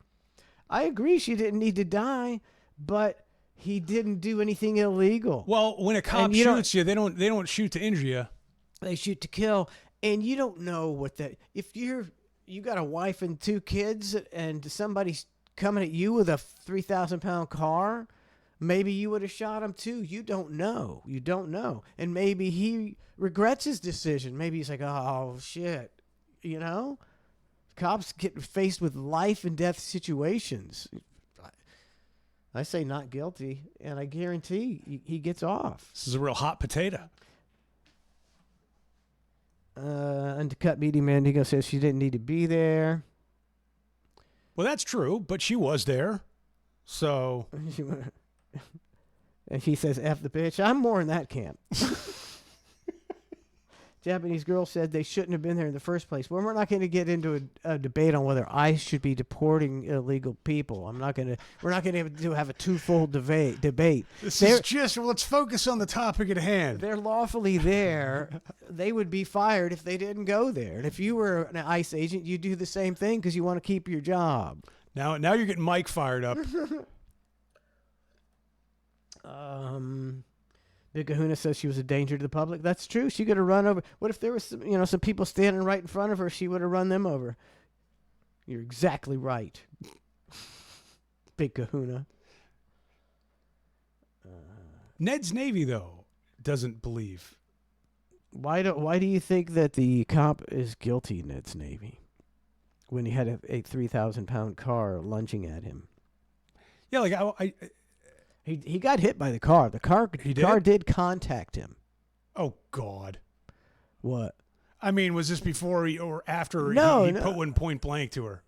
I agree she didn't need to die, but he didn't do anything illegal. Well, when a cop shoots you, they don't shoot to injure you. They shoot to kill, and you don't know what that. If you got a wife and 2 kids, and somebody's coming at you with a 3,000-pound car, maybe you would have shot him too. You don't know. You don't know, and maybe he regrets his decision. Maybe he's like, oh shit, Cops get faced with life and death situations. I say not guilty, and I guarantee he gets off. This is a real hot potato. Undercut Meaty Mandigo says she didn't need to be there. Well, that's true, but she was there. So. And she says, F the bitch. I'm more in that camp. Japanese girl said they shouldn't have been there in the first place. Well, we're not going to get into a debate on whether ICE should be deporting illegal people. We're not going to have a twofold debate. This is just, let's focus on the topic at hand. They're lawfully there. They would be fired if they didn't go there. And if you were an ICE agent, you'd do the same thing because you want to keep your job. Now you're getting Mike fired up. Big Kahuna says she was a danger to the public. That's true. She could have run over. What if there was some people standing right in front of her? She would have run them over. You're exactly right. Big Kahuna. Ned's Navy, though, doesn't believe. Why do you think that the cop is guilty, Ned's Navy, when he had a 3,000-pound car lunging at him? Yeah, like He got hit by the car. The car did contact him. Oh, God. What? I mean, was this before or after he put one point blank to her?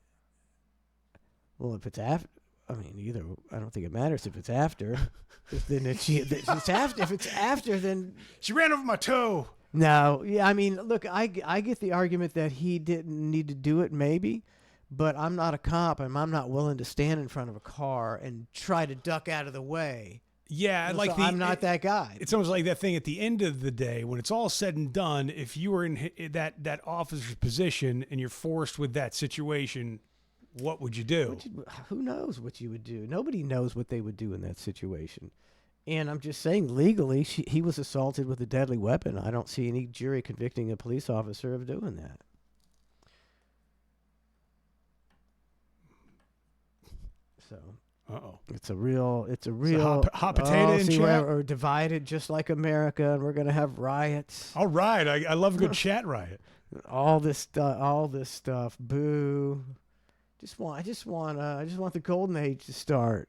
Well, if it's after, I mean, either. I don't think it matters if it's after. If it's after, then she ran over my toe. No, yeah, I mean, look, I get the argument that he didn't need to do it, maybe. But I'm not a cop, and I'm not willing to stand in front of a car and try to duck out of the way. Yeah, I'm not that guy. It's almost like that thing at the end of the day, when it's all said and done, if you were in that officer's position and you're forced with that situation, what would you do? Who knows what you would do? Nobody knows what they would do in that situation. And I'm just saying, legally, he was assaulted with a deadly weapon. I don't see any jury convicting a police officer of doing that. So, it's a real hot potato in chat. We're divided just like America, and we're gonna have riots. All right, I love a good chat riot. All this stuff. Boo! I just want the golden age to start.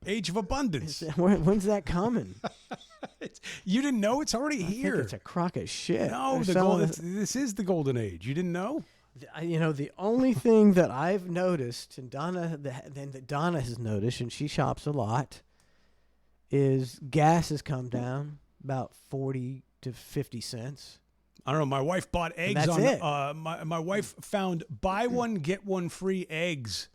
Age of abundance. When's that coming? You didn't know? It's already here. I think it's a crock of shit. No, this is the golden age. You didn't know? The only thing that I've noticed, and that Donna has noticed, and she shops a lot, is gas has come down about 40 to 50 cents. I don't know. My wife bought eggs And that's it. My wife found buy one get one free eggs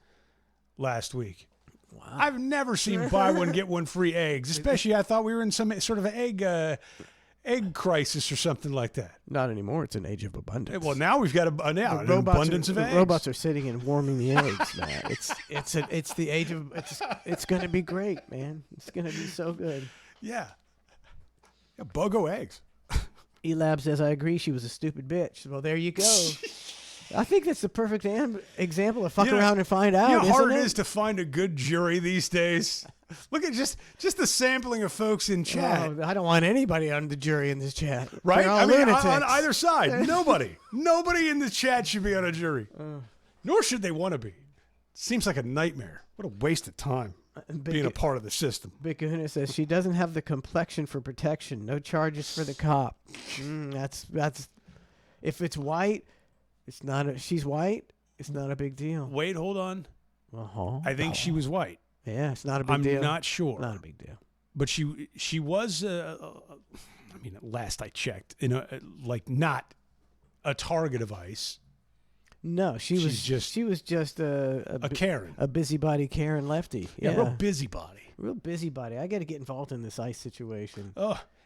last week. Wow. I've never seen buy one get one free eggs. Especially, I thought we were in some sort of egg crisis or something like that. Not anymore. It's an age of abundance. Well, now we've got an abundance of eggs. Robots are sitting and warming the eggs, man. It's the age of it's going to be great, man. It's going to be so good. Yeah. BOGO eggs. E-Lab says, I agree. She was a stupid bitch. Well, there you go. I think that's the perfect example of fuck around and find out. You know how hard isn't it is to find a good jury these days. Look at just the sampling of folks in chat. Oh, I don't want anybody on the jury in this chat. Right? They're all I mean, lunatics. on either side. Nobody in the chat should be on a jury. Nor should they want to be. Seems like a nightmare. What a waste of time being a part of the system. Big Kahuna says she doesn't have the complexion for protection. No charges for the cop. That's if it's white, it's not. She's white. It's not a big deal. Wait, hold on. I think she was white. Yeah, it's not a big deal. I'm not sure. Not a big deal. But she was. I mean, last I checked, like not a target of ICE. No, she was just a Karen, a busybody Karen lefty. Yeah, real busybody. Real busybody. I got to get involved in this ICE situation.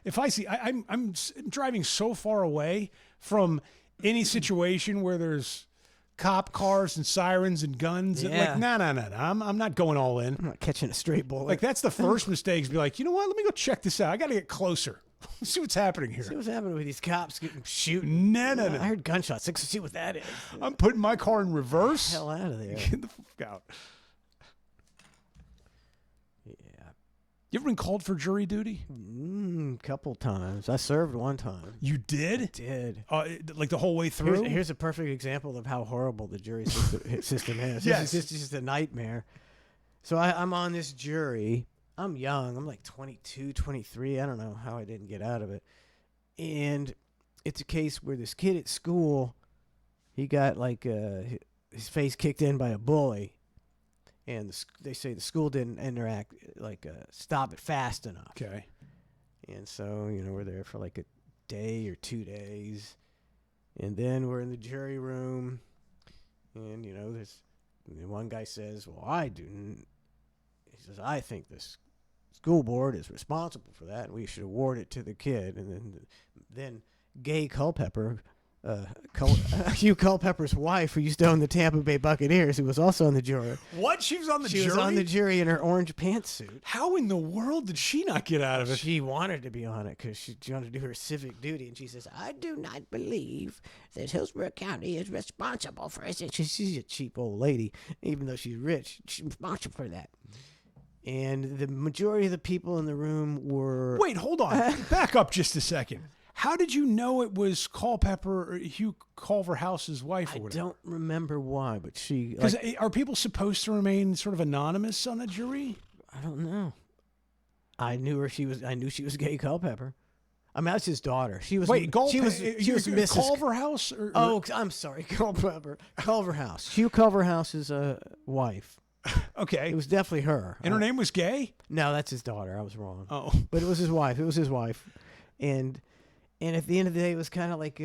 If I see, I'm driving so far away from any situation where there's cop cars and sirens and guns. Yeah. And like, no. I'm not going all in. I'm not catching a straight bullet. Like, that's the first mistake is be like, you know what? Let me go check this out. I got to get closer. See what's happening here. See what's happening with these cops getting shooting. No. I heard gunshots. Let's see what that is. I'm putting my car in reverse. Hell out of there. Get the fuck out. Yeah. You ever been called for jury duty? Couple times. I served one time. You did? I did. Like the whole way through? Here's a perfect example of how horrible the jury system is. Yes. This is just a nightmare. So I'm on this jury. I'm young. I'm like 22, 23. I don't know how I didn't get out of it. And it's a case where this kid at school, he got like his face kicked in by a bully, and they say the school didn't stop it fast enough. Okay. And so we're there for like a day or 2 days, and then we're in the jury room, and there's one guy says, "Well, I didn't." He says, "I think this school board is responsible for that, and we should award it to the kid." And then Gay Culpepper, Hugh Culpepper's wife, who used to own the Tampa Bay Buccaneers, who was also on the jury. What? She was on the jury? She was on the jury in her orange pantsuit. How in the world did she not get out of it? She wanted to be on it because she wanted to do her civic duty, and she says, "I do not believe that Hillsborough County is responsible for it." She's a cheap old lady, even though she's rich. She's responsible for that. And the majority of the people in the room were... Wait, hold on. Back up just a second. How did you know it was Culpepper or Hugh Culverhouse's wife or whatever? I don't remember why, but she... Because are people supposed to remain sort of anonymous on the jury? I don't know. I knew she was Gay Culpepper. I mean, that's his daughter. She was... Wait, she was Mrs. Culverhouse? Oh, I'm sorry, Culpepper. Culverhouse. Hugh Culverhouse's wife. Okay. It was definitely her. And her name was Gay? No, that's his daughter. I was wrong. Oh. But it was his wife. It was his wife. And at the end of the day, it was kind of like,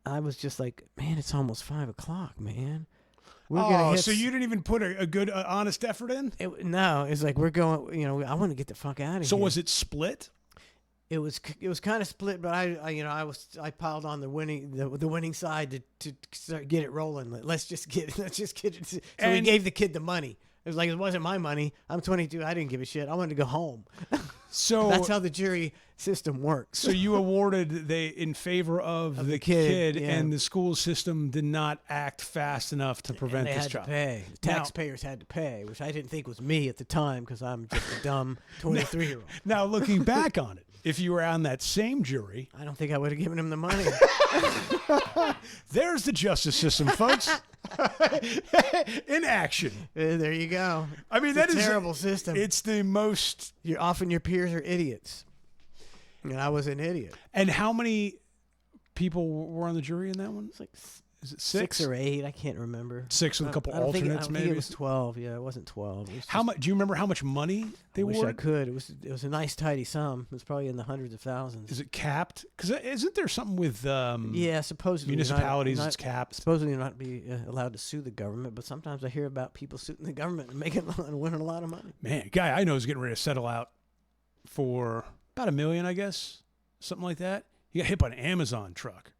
I was just like, man, it's almost 5 o'clock, man. We're gonna hit so you didn't even put a good, honest effort in? No, it's like we're going, I want to get the fuck out of here. So was it split? It was kind of split, but I piled on the winning side to start, get it rolling. Let's just get it. So we gave the kid the money. It was like, it wasn't my money. I'm 22. I didn't give a shit. I wanted to go home. So that's how the jury system works. So you awarded in favor of the kid, and the school system did not act fast enough to prevent they this had child. To pay. The taxpayers had to pay, which I didn't think was me at the time because I'm just a dumb 23-year-old. Now, looking back on it, if you were on that same jury, I don't think I would have given him the money. There's the justice system, folks. In action. There you go. I mean, it's a terrible system. It's the most. Often your peers are idiots. And I was an idiot. And how many people were on the jury in that one? It's like, is it 6? 6 or 8? I can't remember. 6 with a couple I don't alternates, think maybe. It was 12. Yeah, it wasn't 12. It was how much? Do you remember how much money they I wish awarded? I could. It was a nice tidy sum. It was probably in the hundreds of thousands. Is it capped? Because isn't there something with yeah, supposedly municipalities? It's capped. Supposedly you're not be allowed to sue the government, but sometimes I hear about people suing the government and winning a lot of money. Man, a guy I know is getting ready to settle out for about $1 million, I guess, something like that. He got hit by an Amazon truck.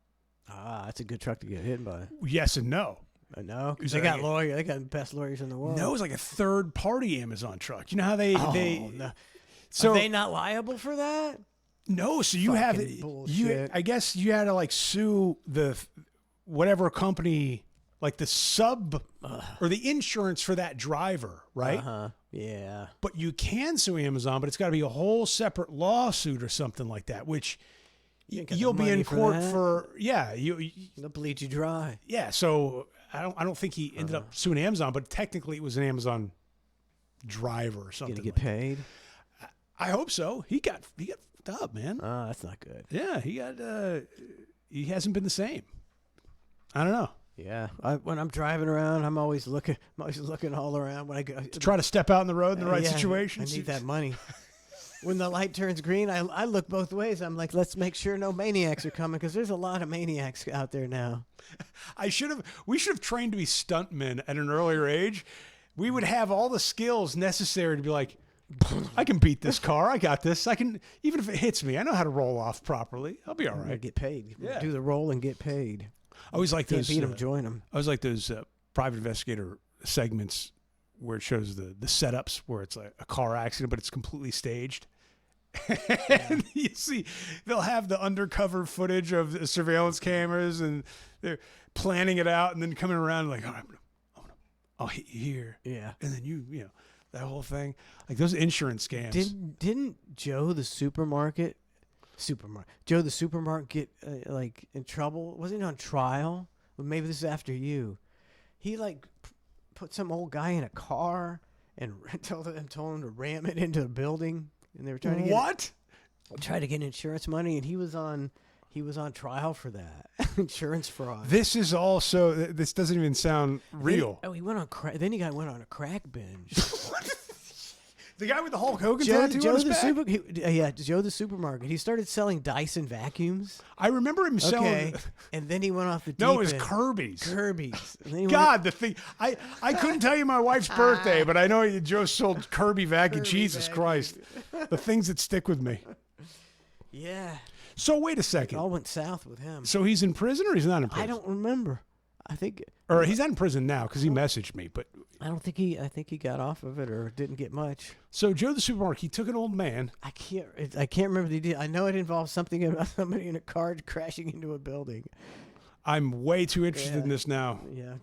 Ah, that's a good truck to get hit by. Yes and no. No, they got lawyers. They got the best lawyers in the world. No, it was like a third-party Amazon truck. You know how they no. So are they not liable for that? No, so you have bullshit. I guess you had to like sue the whatever company, like the sub or the insurance for that driver, right? Yeah. But you can sue Amazon, but it's got to be a whole separate lawsuit or something like that, which you'll be in court for. Yeah, they'll bleed you dry. Yeah, so I don't think he ended up suing Amazon, but technically it was an Amazon driver or something. Gonna get paid? I hope so. He got fucked up, man. Oh, that's not good. Yeah, he hasn't been the same. I don't know. Yeah, when I'm driving around, I'm always looking all around when I go to try to step out in the road in the right situations. I need that money. When the light turns green, I look both ways. I'm like, let's make sure no maniacs are coming because there's a lot of maniacs out there now. We should have trained to be stuntmen at an earlier age. We would have all the skills necessary to be like, I can beat this car. I got this. I can, even if it hits me, I know how to roll off properly. I'll be all right. Get paid. Yeah. Do the roll and get paid. I always like those. Beat them, join them. I always like those private investigator segments where it shows the setups where it's like a car accident, but it's completely staged. And you see, they'll have the undercover footage of the surveillance cameras, and they're planning it out, and then coming around like, all right, I'll hit you here, yeah, and then you know that whole thing, like those insurance scams. Didn't Joe the supermarket get like in trouble? Wasn't he on trial? Well, maybe this is after you. He like put some old guy in a car and told him to ram it into a building, and they were trying to get what? Try to get insurance money, and he was on He was on trial for that. Insurance fraud. This is also. This doesn't even sound real. He went on crack. Then he went on a crack binge. The guy with the Hulk Hogan tattoo on his back? Joe the Supermarket. He started selling Dyson vacuums. I remember him selling. And then he went off the deep No, it was end. Kirby's. Kirby's. And then he God, the thing. I couldn't tell you my wife's birthday, but I know Joe sold Kirby vacuum. Jesus Christ. The things that stick with me. Yeah. So wait a It second. all went south with him. So he's in prison or he's not in prison? I don't remember. I think. Or he's not in prison now because he messaged me, but. I don't think he. I think he got off of it or didn't get much. So Joe the Supermarket, he took an old man. I can't remember the detail. I know it involved something about somebody in a car crashing into a building. I'm way too interested in this now. Yeah.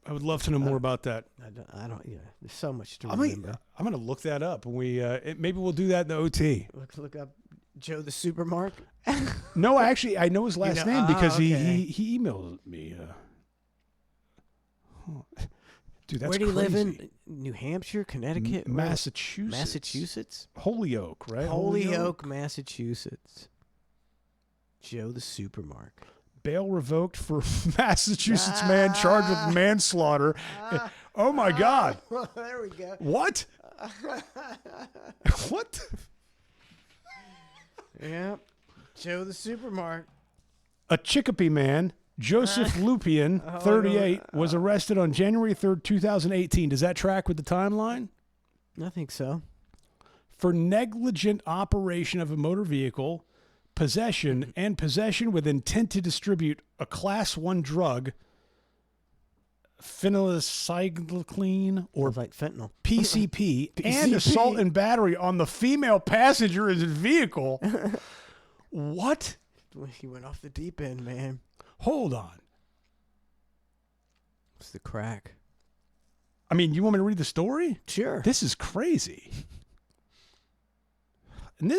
I would love to know more about that. I don't. Yeah. There's so much to remember. I'm going to look that up when we. Maybe we'll do that in the OT. Look up Joe the Supermarket. No, actually, I know his last name because okay. he emailed me. Dude, that's Where do you live crazy. in? New Hampshire, Connecticut, Massachusetts. Massachusetts. Holyoke, right? Holyoke, Massachusetts. Joe the Supermarket. Bail revoked for Massachusetts man charged with manslaughter. Oh my God! There we go. What? What? Yeah, Joe the Supermarket. A Chicopee man, Joseph Lupien, 38, was arrested on January 3rd, 2018. Does that track with the timeline? I think so. For negligent operation of a motor vehicle, possession, and possession with intent to distribute a Class 1 drug, phenylethylamine, or like fentanyl, PCP, and assault and battery on the female passenger in his vehicle. What? He went off the deep end, man. Hold on. It's the crack. I mean, you want me to read the story? Sure. This is crazy. And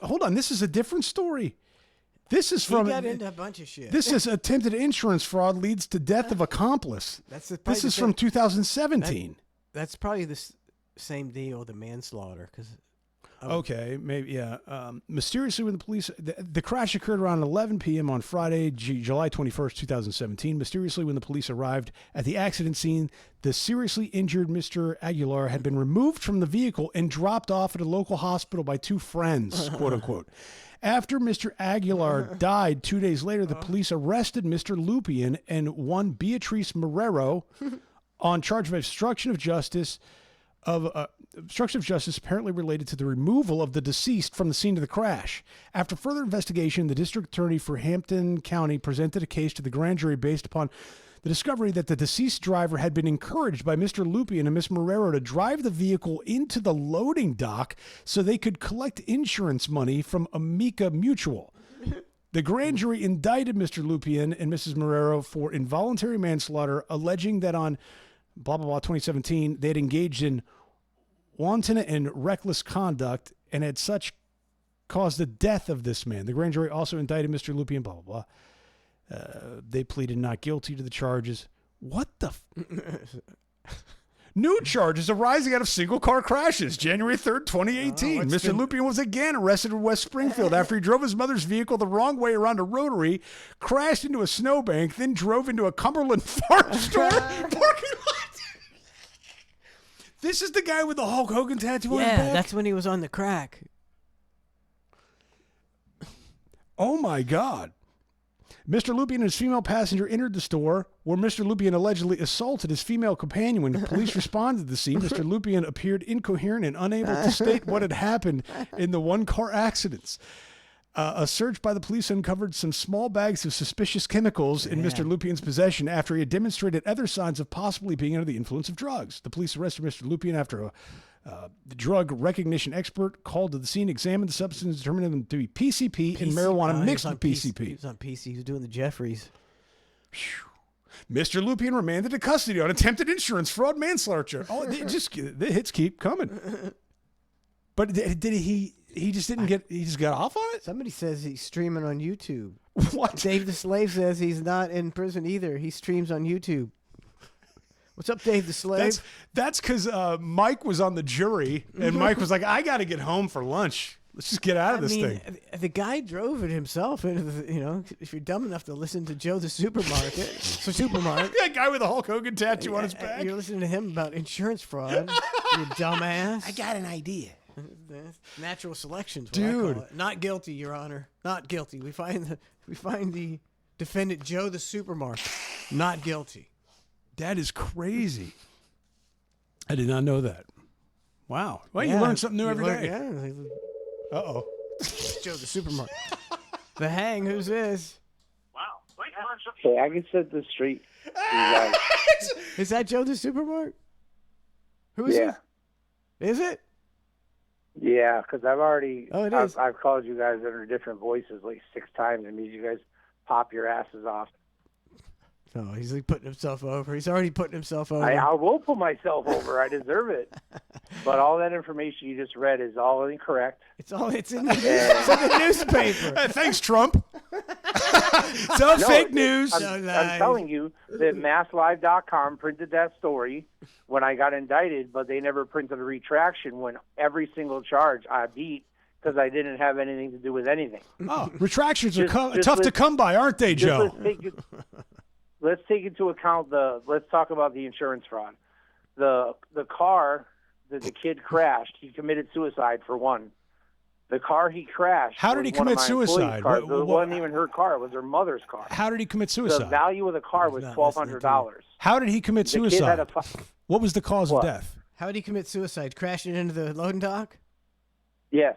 hold on, this is a different story. This is from. He got into a bunch of shit. This is attempted insurance fraud leads to death of accomplice. This is from 2017. That's probably the same deal, the manslaughter, because. Okay, maybe, yeah. Mysteriously, when the police... The crash occurred around 11 p.m. on Friday, July 21st, 2017. Mysteriously, when the police arrived at the accident scene, the seriously injured Mr. Aguilar had been removed from the vehicle and dropped off at a local hospital by two friends, quote-unquote. After Mr. Aguilar died 2 days later, the police arrested Mr. Lupien and one Beatrice Marrero on charge of obstruction of justice apparently related to the removal of the deceased from the scene of the crash. After further investigation, the district attorney for Hampton County presented a case to the grand jury based upon the discovery that the deceased driver had been encouraged by Mr. Lupien and Ms. Marrero to drive the vehicle into the loading dock so they could collect insurance money from Amica Mutual. The grand jury indicted Mr. Lupien and Mrs. Marrero for involuntary manslaughter, alleging that on 2017, they had engaged in wanton and reckless conduct and had such caused the death of this man. The grand jury also indicted Mr. Lupien, blah, blah, blah. They pleaded not guilty to the charges. What the? New charges arising out of single-car crashes, January 3rd, 2018. Mr. Lupien was again arrested in West Springfield after he drove his mother's vehicle the wrong way around a rotary, crashed into a snowbank, then drove into a Cumberland farm store parking lot. This is the guy with the Hulk Hogan tattoo on his back? Yeah, that's when he was on the crack. Oh, my God. Mr. Lupien and his female passenger entered the store where Mr. Lupien allegedly assaulted his female companion. When the police responded to the scene, Mr. Lupien appeared incoherent and unable to state what had happened in the one-car accidents. A search by the police uncovered some small bags of suspicious chemicals in Mr. Lupien's possession after he had demonstrated other signs of possibly being under the influence of drugs. The police arrested Mr. Lupien after the drug recognition expert called to the scene, examined the substance, determined them to be PCP and marijuana mixed with PCP. He was on PC. He was doing the Jeffries. Mr. Lupien remanded to custody on attempted insurance fraud manslaughter. Oh, the hits keep coming. But did he? He just didn't get. He just got off on it. Somebody says he's streaming on YouTube. What? Dave the Slave says he's not in prison either. He streams on YouTube. What's up, Dave the Slave? That's because Mike was on the jury, and Mike was like, "I got to get home for lunch." Let's just get out of this thing. The guy drove it himself into the, if you're dumb enough to listen to Joe the Supermarket, That guy with the Hulk Hogan tattoo on his back. You're listening to him about insurance fraud. You dumbass. I got an idea. Natural selection's what Dude. I call it. Not guilty, Your Honor. Not guilty. We find the defendant Joe the Supermarket not guilty. That is crazy. I did not know that. Wow. Well, Yeah, you learn something new every day. Yeah. Uh-oh. Joe the Supermarket. The Hang, who's this? Hey, I can set this straight. Is that Joe the Supermarket? Who is it? Is it? Yeah, because I've already Oh, it is. I've called you guys under different voices like 6 times and made you guys pop your asses off. No, he's like putting himself over. He's already putting himself over. I will put myself over. I deserve it. But all that information you just read is all incorrect. It's in the newspaper. Hey, thanks, Trump. It's all fake news. I'm telling you that MassLive.com printed that story when I got indicted, but they never printed a retraction when every single charge I beat because I didn't have anything to do with anything. Oh, retractions are Just tough to come by, aren't they, Joe? Let's take into account let's talk about the insurance fraud. The car that the kid crashed, he committed suicide for one. The car he crashed. How did he commit suicide? It wasn't even her car; it was her mother's car. How did he commit suicide? The value of the car was $1,200. How did he commit The kid had suicide? What was the cause of death? How did he commit suicide? Crashing into the loading dock? Yes.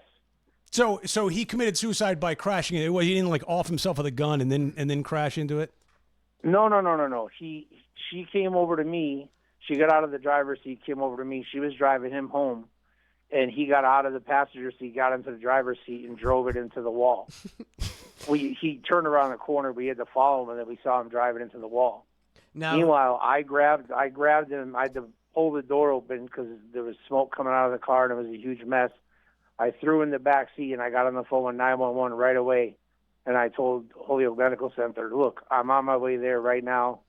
So he committed suicide by crashing it. Well, he didn't like off himself with a gun and then crash into it. No. She came over to me. She got out of the driver's seat, came over to me. She was driving him home, and he got out of the passenger seat, got into the driver's seat, and drove it into the wall. He turned around the corner. We had to follow him, and then we saw him driving into the wall. Meanwhile, I grabbed him. I had to pull the door open because there was smoke coming out of the car, and it was a huge mess. I threw in the back seat, and I got on the phone with 911 right away. And I told Holyoke Medical Center, look, I'm on my way there right now.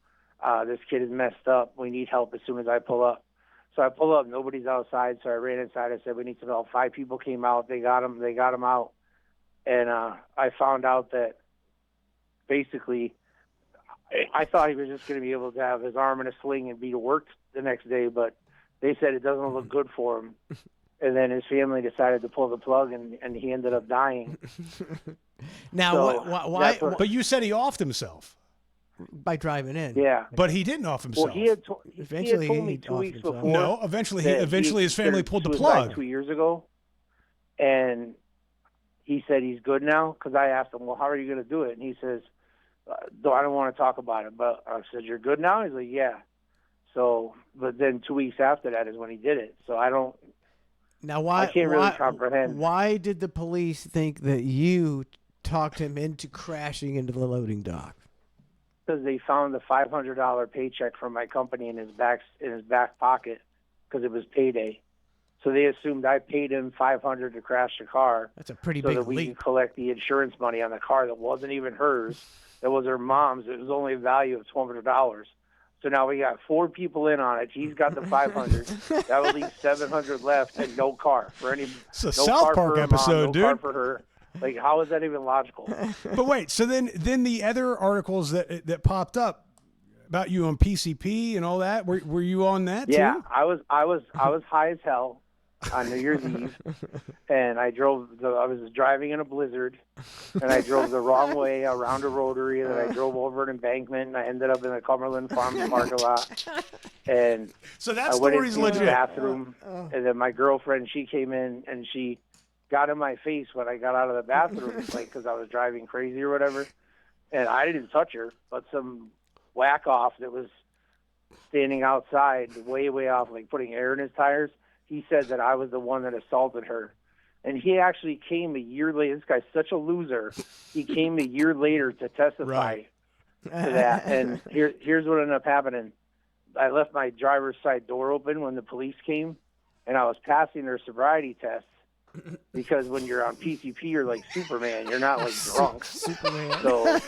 This kid is messed up. We need help as soon as I pull up. So I pull up. Nobody's outside. So I ran inside. I said, we need some help. 5 people came out. They got him out. And I found out that basically I thought he was just going to be able to have his arm in a sling and be to work the next day. But they said it doesn't look good for him. And then his family decided to pull the plug, and he ended up dying. Now, So why? But you said he offed himself By driving in. Yeah. But he didn't off himself. Well, he had told me he 2 weeks offed himself. before. No, eventually his family pulled the suicide plug. 2 years ago, and he said he's good now. Because I asked him, well, how are you going to do it? And he says, I don't want to talk about it. But I said, you're good now? He's like, yeah. So, but then 2 weeks after that is when he did it. So I don't. Now, why? I can't really comprehend. Why did the police think that you talked him into crashing into the loading dock? Because they found the $500 paycheck from my company in his back pocket because it was payday. So they assumed I paid him $500 to crash the car. That's a pretty so big that we leap. could collect the insurance money on the car that wasn't even hers. That was her mom's. It was only a value of $200. So now we got 4 people in on it. He's got the $500. That would leave $700 left and no car for any. It's a no South car Park for her episode, mom, no car dude. for her. Like, how is that even logical? But wait, so then the other articles that popped up about you on PCP and all that, were you on that Yeah, too? I was high as hell on New Year's Eve, and I was driving in a blizzard, and I drove the wrong way around a rotary, and then I drove over an embankment, and I ended up in the Cumberland Farms parking lot. And so that I went story's into the legit. bathroom, and then my girlfriend, she came in and she got in my face when I got out of the bathroom, like because I was driving crazy or whatever. And I didn't touch her, but some whack off that was standing outside, way off, like putting air in his tires. He said that I was the one that assaulted her. And he actually came a year later. This guy's such a loser. He came a year later to testify to that. And here's what ended up happening. I left my driver's side door open when the police came, and I was passing their sobriety tests. Because when you're on PCP, you're like Superman. You're not like drunk. Superman. So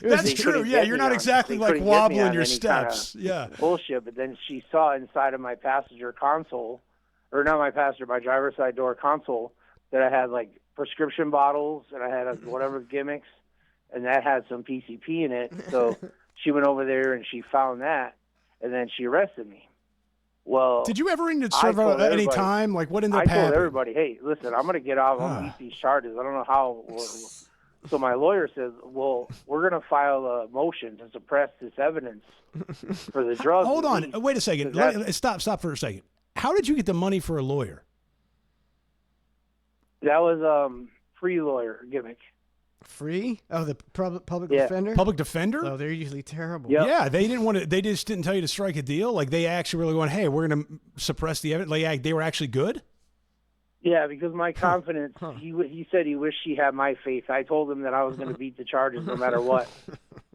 That's they true. couldn't Yeah, get you're me not on- exactly they like couldn't get me wobbling on your any kinda steps. Yeah. bullshit. But then she saw inside of my passenger console, or not my passenger, my driver's side door console, that I had like prescription bottles, and I had whatever gimmicks, and that had some PCP in it. So she went over there and she found that, and then she arrested me. Well, did you ever need to serve at any time? Like, what ended up happening? I told everybody, hey, listen, I'm going to get off on these charges. I don't know how. So my lawyer says, well, we're going to file a motion to suppress this evidence for the drugs. Hold on. Wait a second. Stop for a second. How did you get the money for a lawyer? That was free lawyer gimmick. Free? Oh, the public defender? Public defender? Oh, they're usually terrible. Yep. Yeah, they didn't want to. They just didn't tell you to strike a deal. Like, they actually were going, hey, we're going to suppress the evidence. Like, they were actually good? Yeah, because my confidence, he said he wished he had my faith. I told him that I was going to beat the charges no matter what.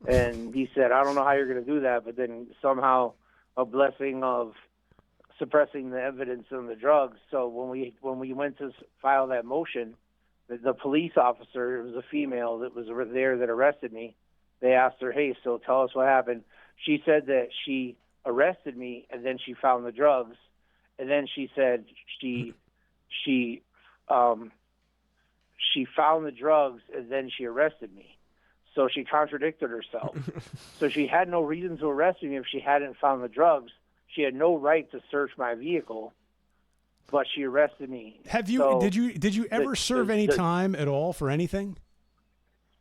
And he said, I don't know how you're going to do that, but then somehow a blessing of suppressing the evidence on the drugs. So when we went to file that motion, the police officer, it was a female that was there that arrested me. They asked her, hey, so tell us what happened. She said that she arrested me and then she found the drugs. And then she said she found the drugs and then she arrested me. So she contradicted herself. So she had no reason to arrest me if she hadn't found the drugs. She had no right to search my vehicle, but she arrested me. Have you? So did you ever serve any time at all for anything?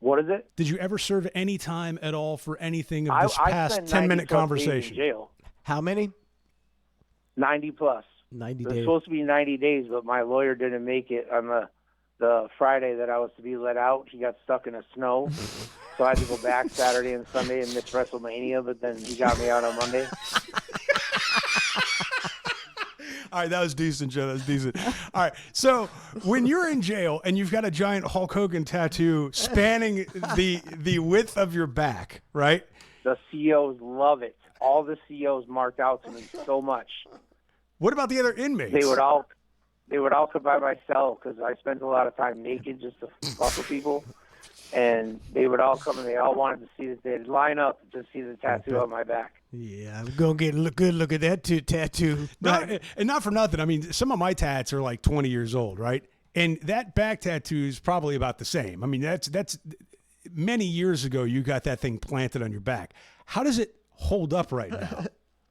What is it? Did you ever serve any time at all for anything of this past 10-minute conversation? In jail. How many? 90 plus. 90 It was days. supposed to be 90 days, but my lawyer didn't make it on the Friday that I was to be let out. He got stuck in the snow, so I had to go back Saturday and Sunday and miss WrestleMania, but then he got me out on Monday. All right, that was decent, Joe. That was decent. All right, so when you're in jail and you've got a giant Hulk Hogan tattoo spanning the width of your back, right? The COs love it. All the COs marked out to me so much. What about the other inmates? They would all come by my cell because I spent a lot of time naked just to fuck with people. And they would all come and they all wanted to see that. They'd line up to see the tattoo on my back. Yeah, I'm going to get a good look at that tattoo. And not for nothing. I mean, some of my tats are like 20 years old, right? And that back tattoo is probably about the same. I mean, that's many years ago you got that thing planted on your back. How does it hold up right now?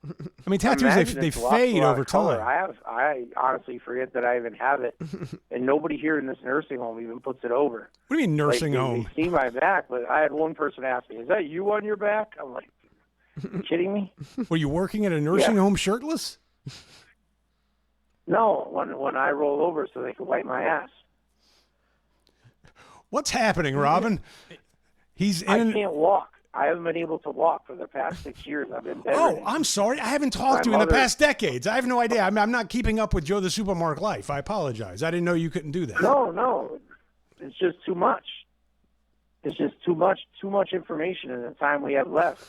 I mean, tattoos, they fade over time. I honestly forget that I even have it. And nobody here in this nursing home even puts it over. What do you mean nursing home? They see my back, but I had one person ask me, is that you on your back? I'm like, you kidding me? Were you working at a nursing home shirtless? No, when I roll over so they can wipe my ass. What's happening, Robin? I can't walk. I haven't been able to walk for the past 6 years. I've been bedridden. Oh, I'm sorry. I haven't talked to you in the past decades. I have no idea. I'm not keeping up with Joe the Supermark life. I apologize. I didn't know you couldn't do that. No. It's just too much. It's just too much information in the time we have left.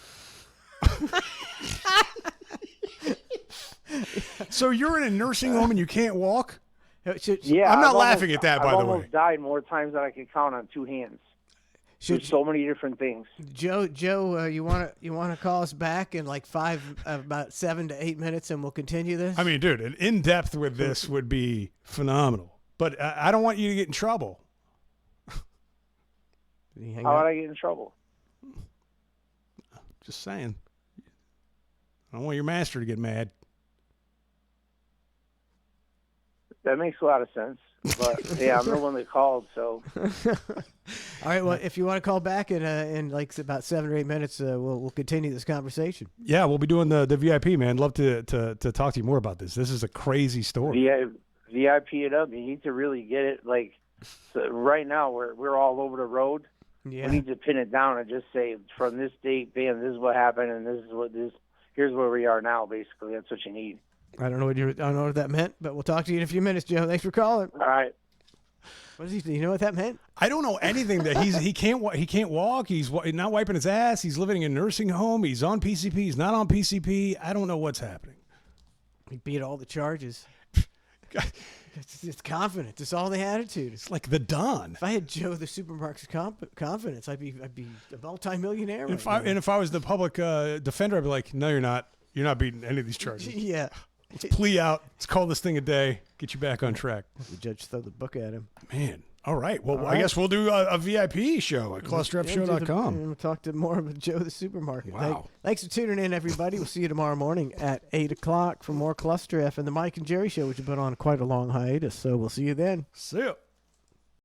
So you're in a nursing home and you can't walk? Yeah, I'm not laughing at that, by the way. I've almost died more times than I can count on two hands. There's so many different things. Joe, you want to call us back in like about 7 to 8 minutes, and we'll continue this? I mean, dude, an in-depth with this would be phenomenal. But I don't want you to get in trouble. How would I get in trouble? Just saying. I don't want your master to get mad. That makes a lot of sense. But, yeah, I'm the one that called, so. All right, well, if you want to call back in like about 7 or 8 minutes, we'll continue this conversation. Yeah, we'll be doing the VIP, man. Love to talk to you more about this. This is a crazy story. VIP it up. You need to really get it. Like, so right now, we're all over the road. Yeah. We need to pin it down and just say, from this date, bam, this is what happened, and here's where we are now, basically. That's what you need. I don't know what that meant, but we'll talk to you in a few minutes, Joe. Thanks for calling. All right. What is he? You know what that meant? I don't know anything that he can't walk. He's not wiping his ass. He's living in a nursing home. He's on PCP. He's not on PCP. I don't know what's happening. He beat all the charges. It's confidence. It's all the attitude. It's like the Don. If I had Joe the Supermarket's confidence, I'd be a multi-millionaire. And if I was the public defender, I'd be like, no, you're not. You're not beating any of these charges. Yeah. Let's plea out. Let's call this thing a day. Get you back on track. The judge throw the book at him. Man, All right. Well, All I right. guess we'll do a VIP show at clusterfshow.com. And we'll talk to more about Joe the Supermarket. Wow. Thanks for tuning in, everybody. We'll see you tomorrow morning at 8 o'clock for more Cluster F and the Mike and Jerry Show, which has been on quite a long hiatus. So we'll see you then. See ya.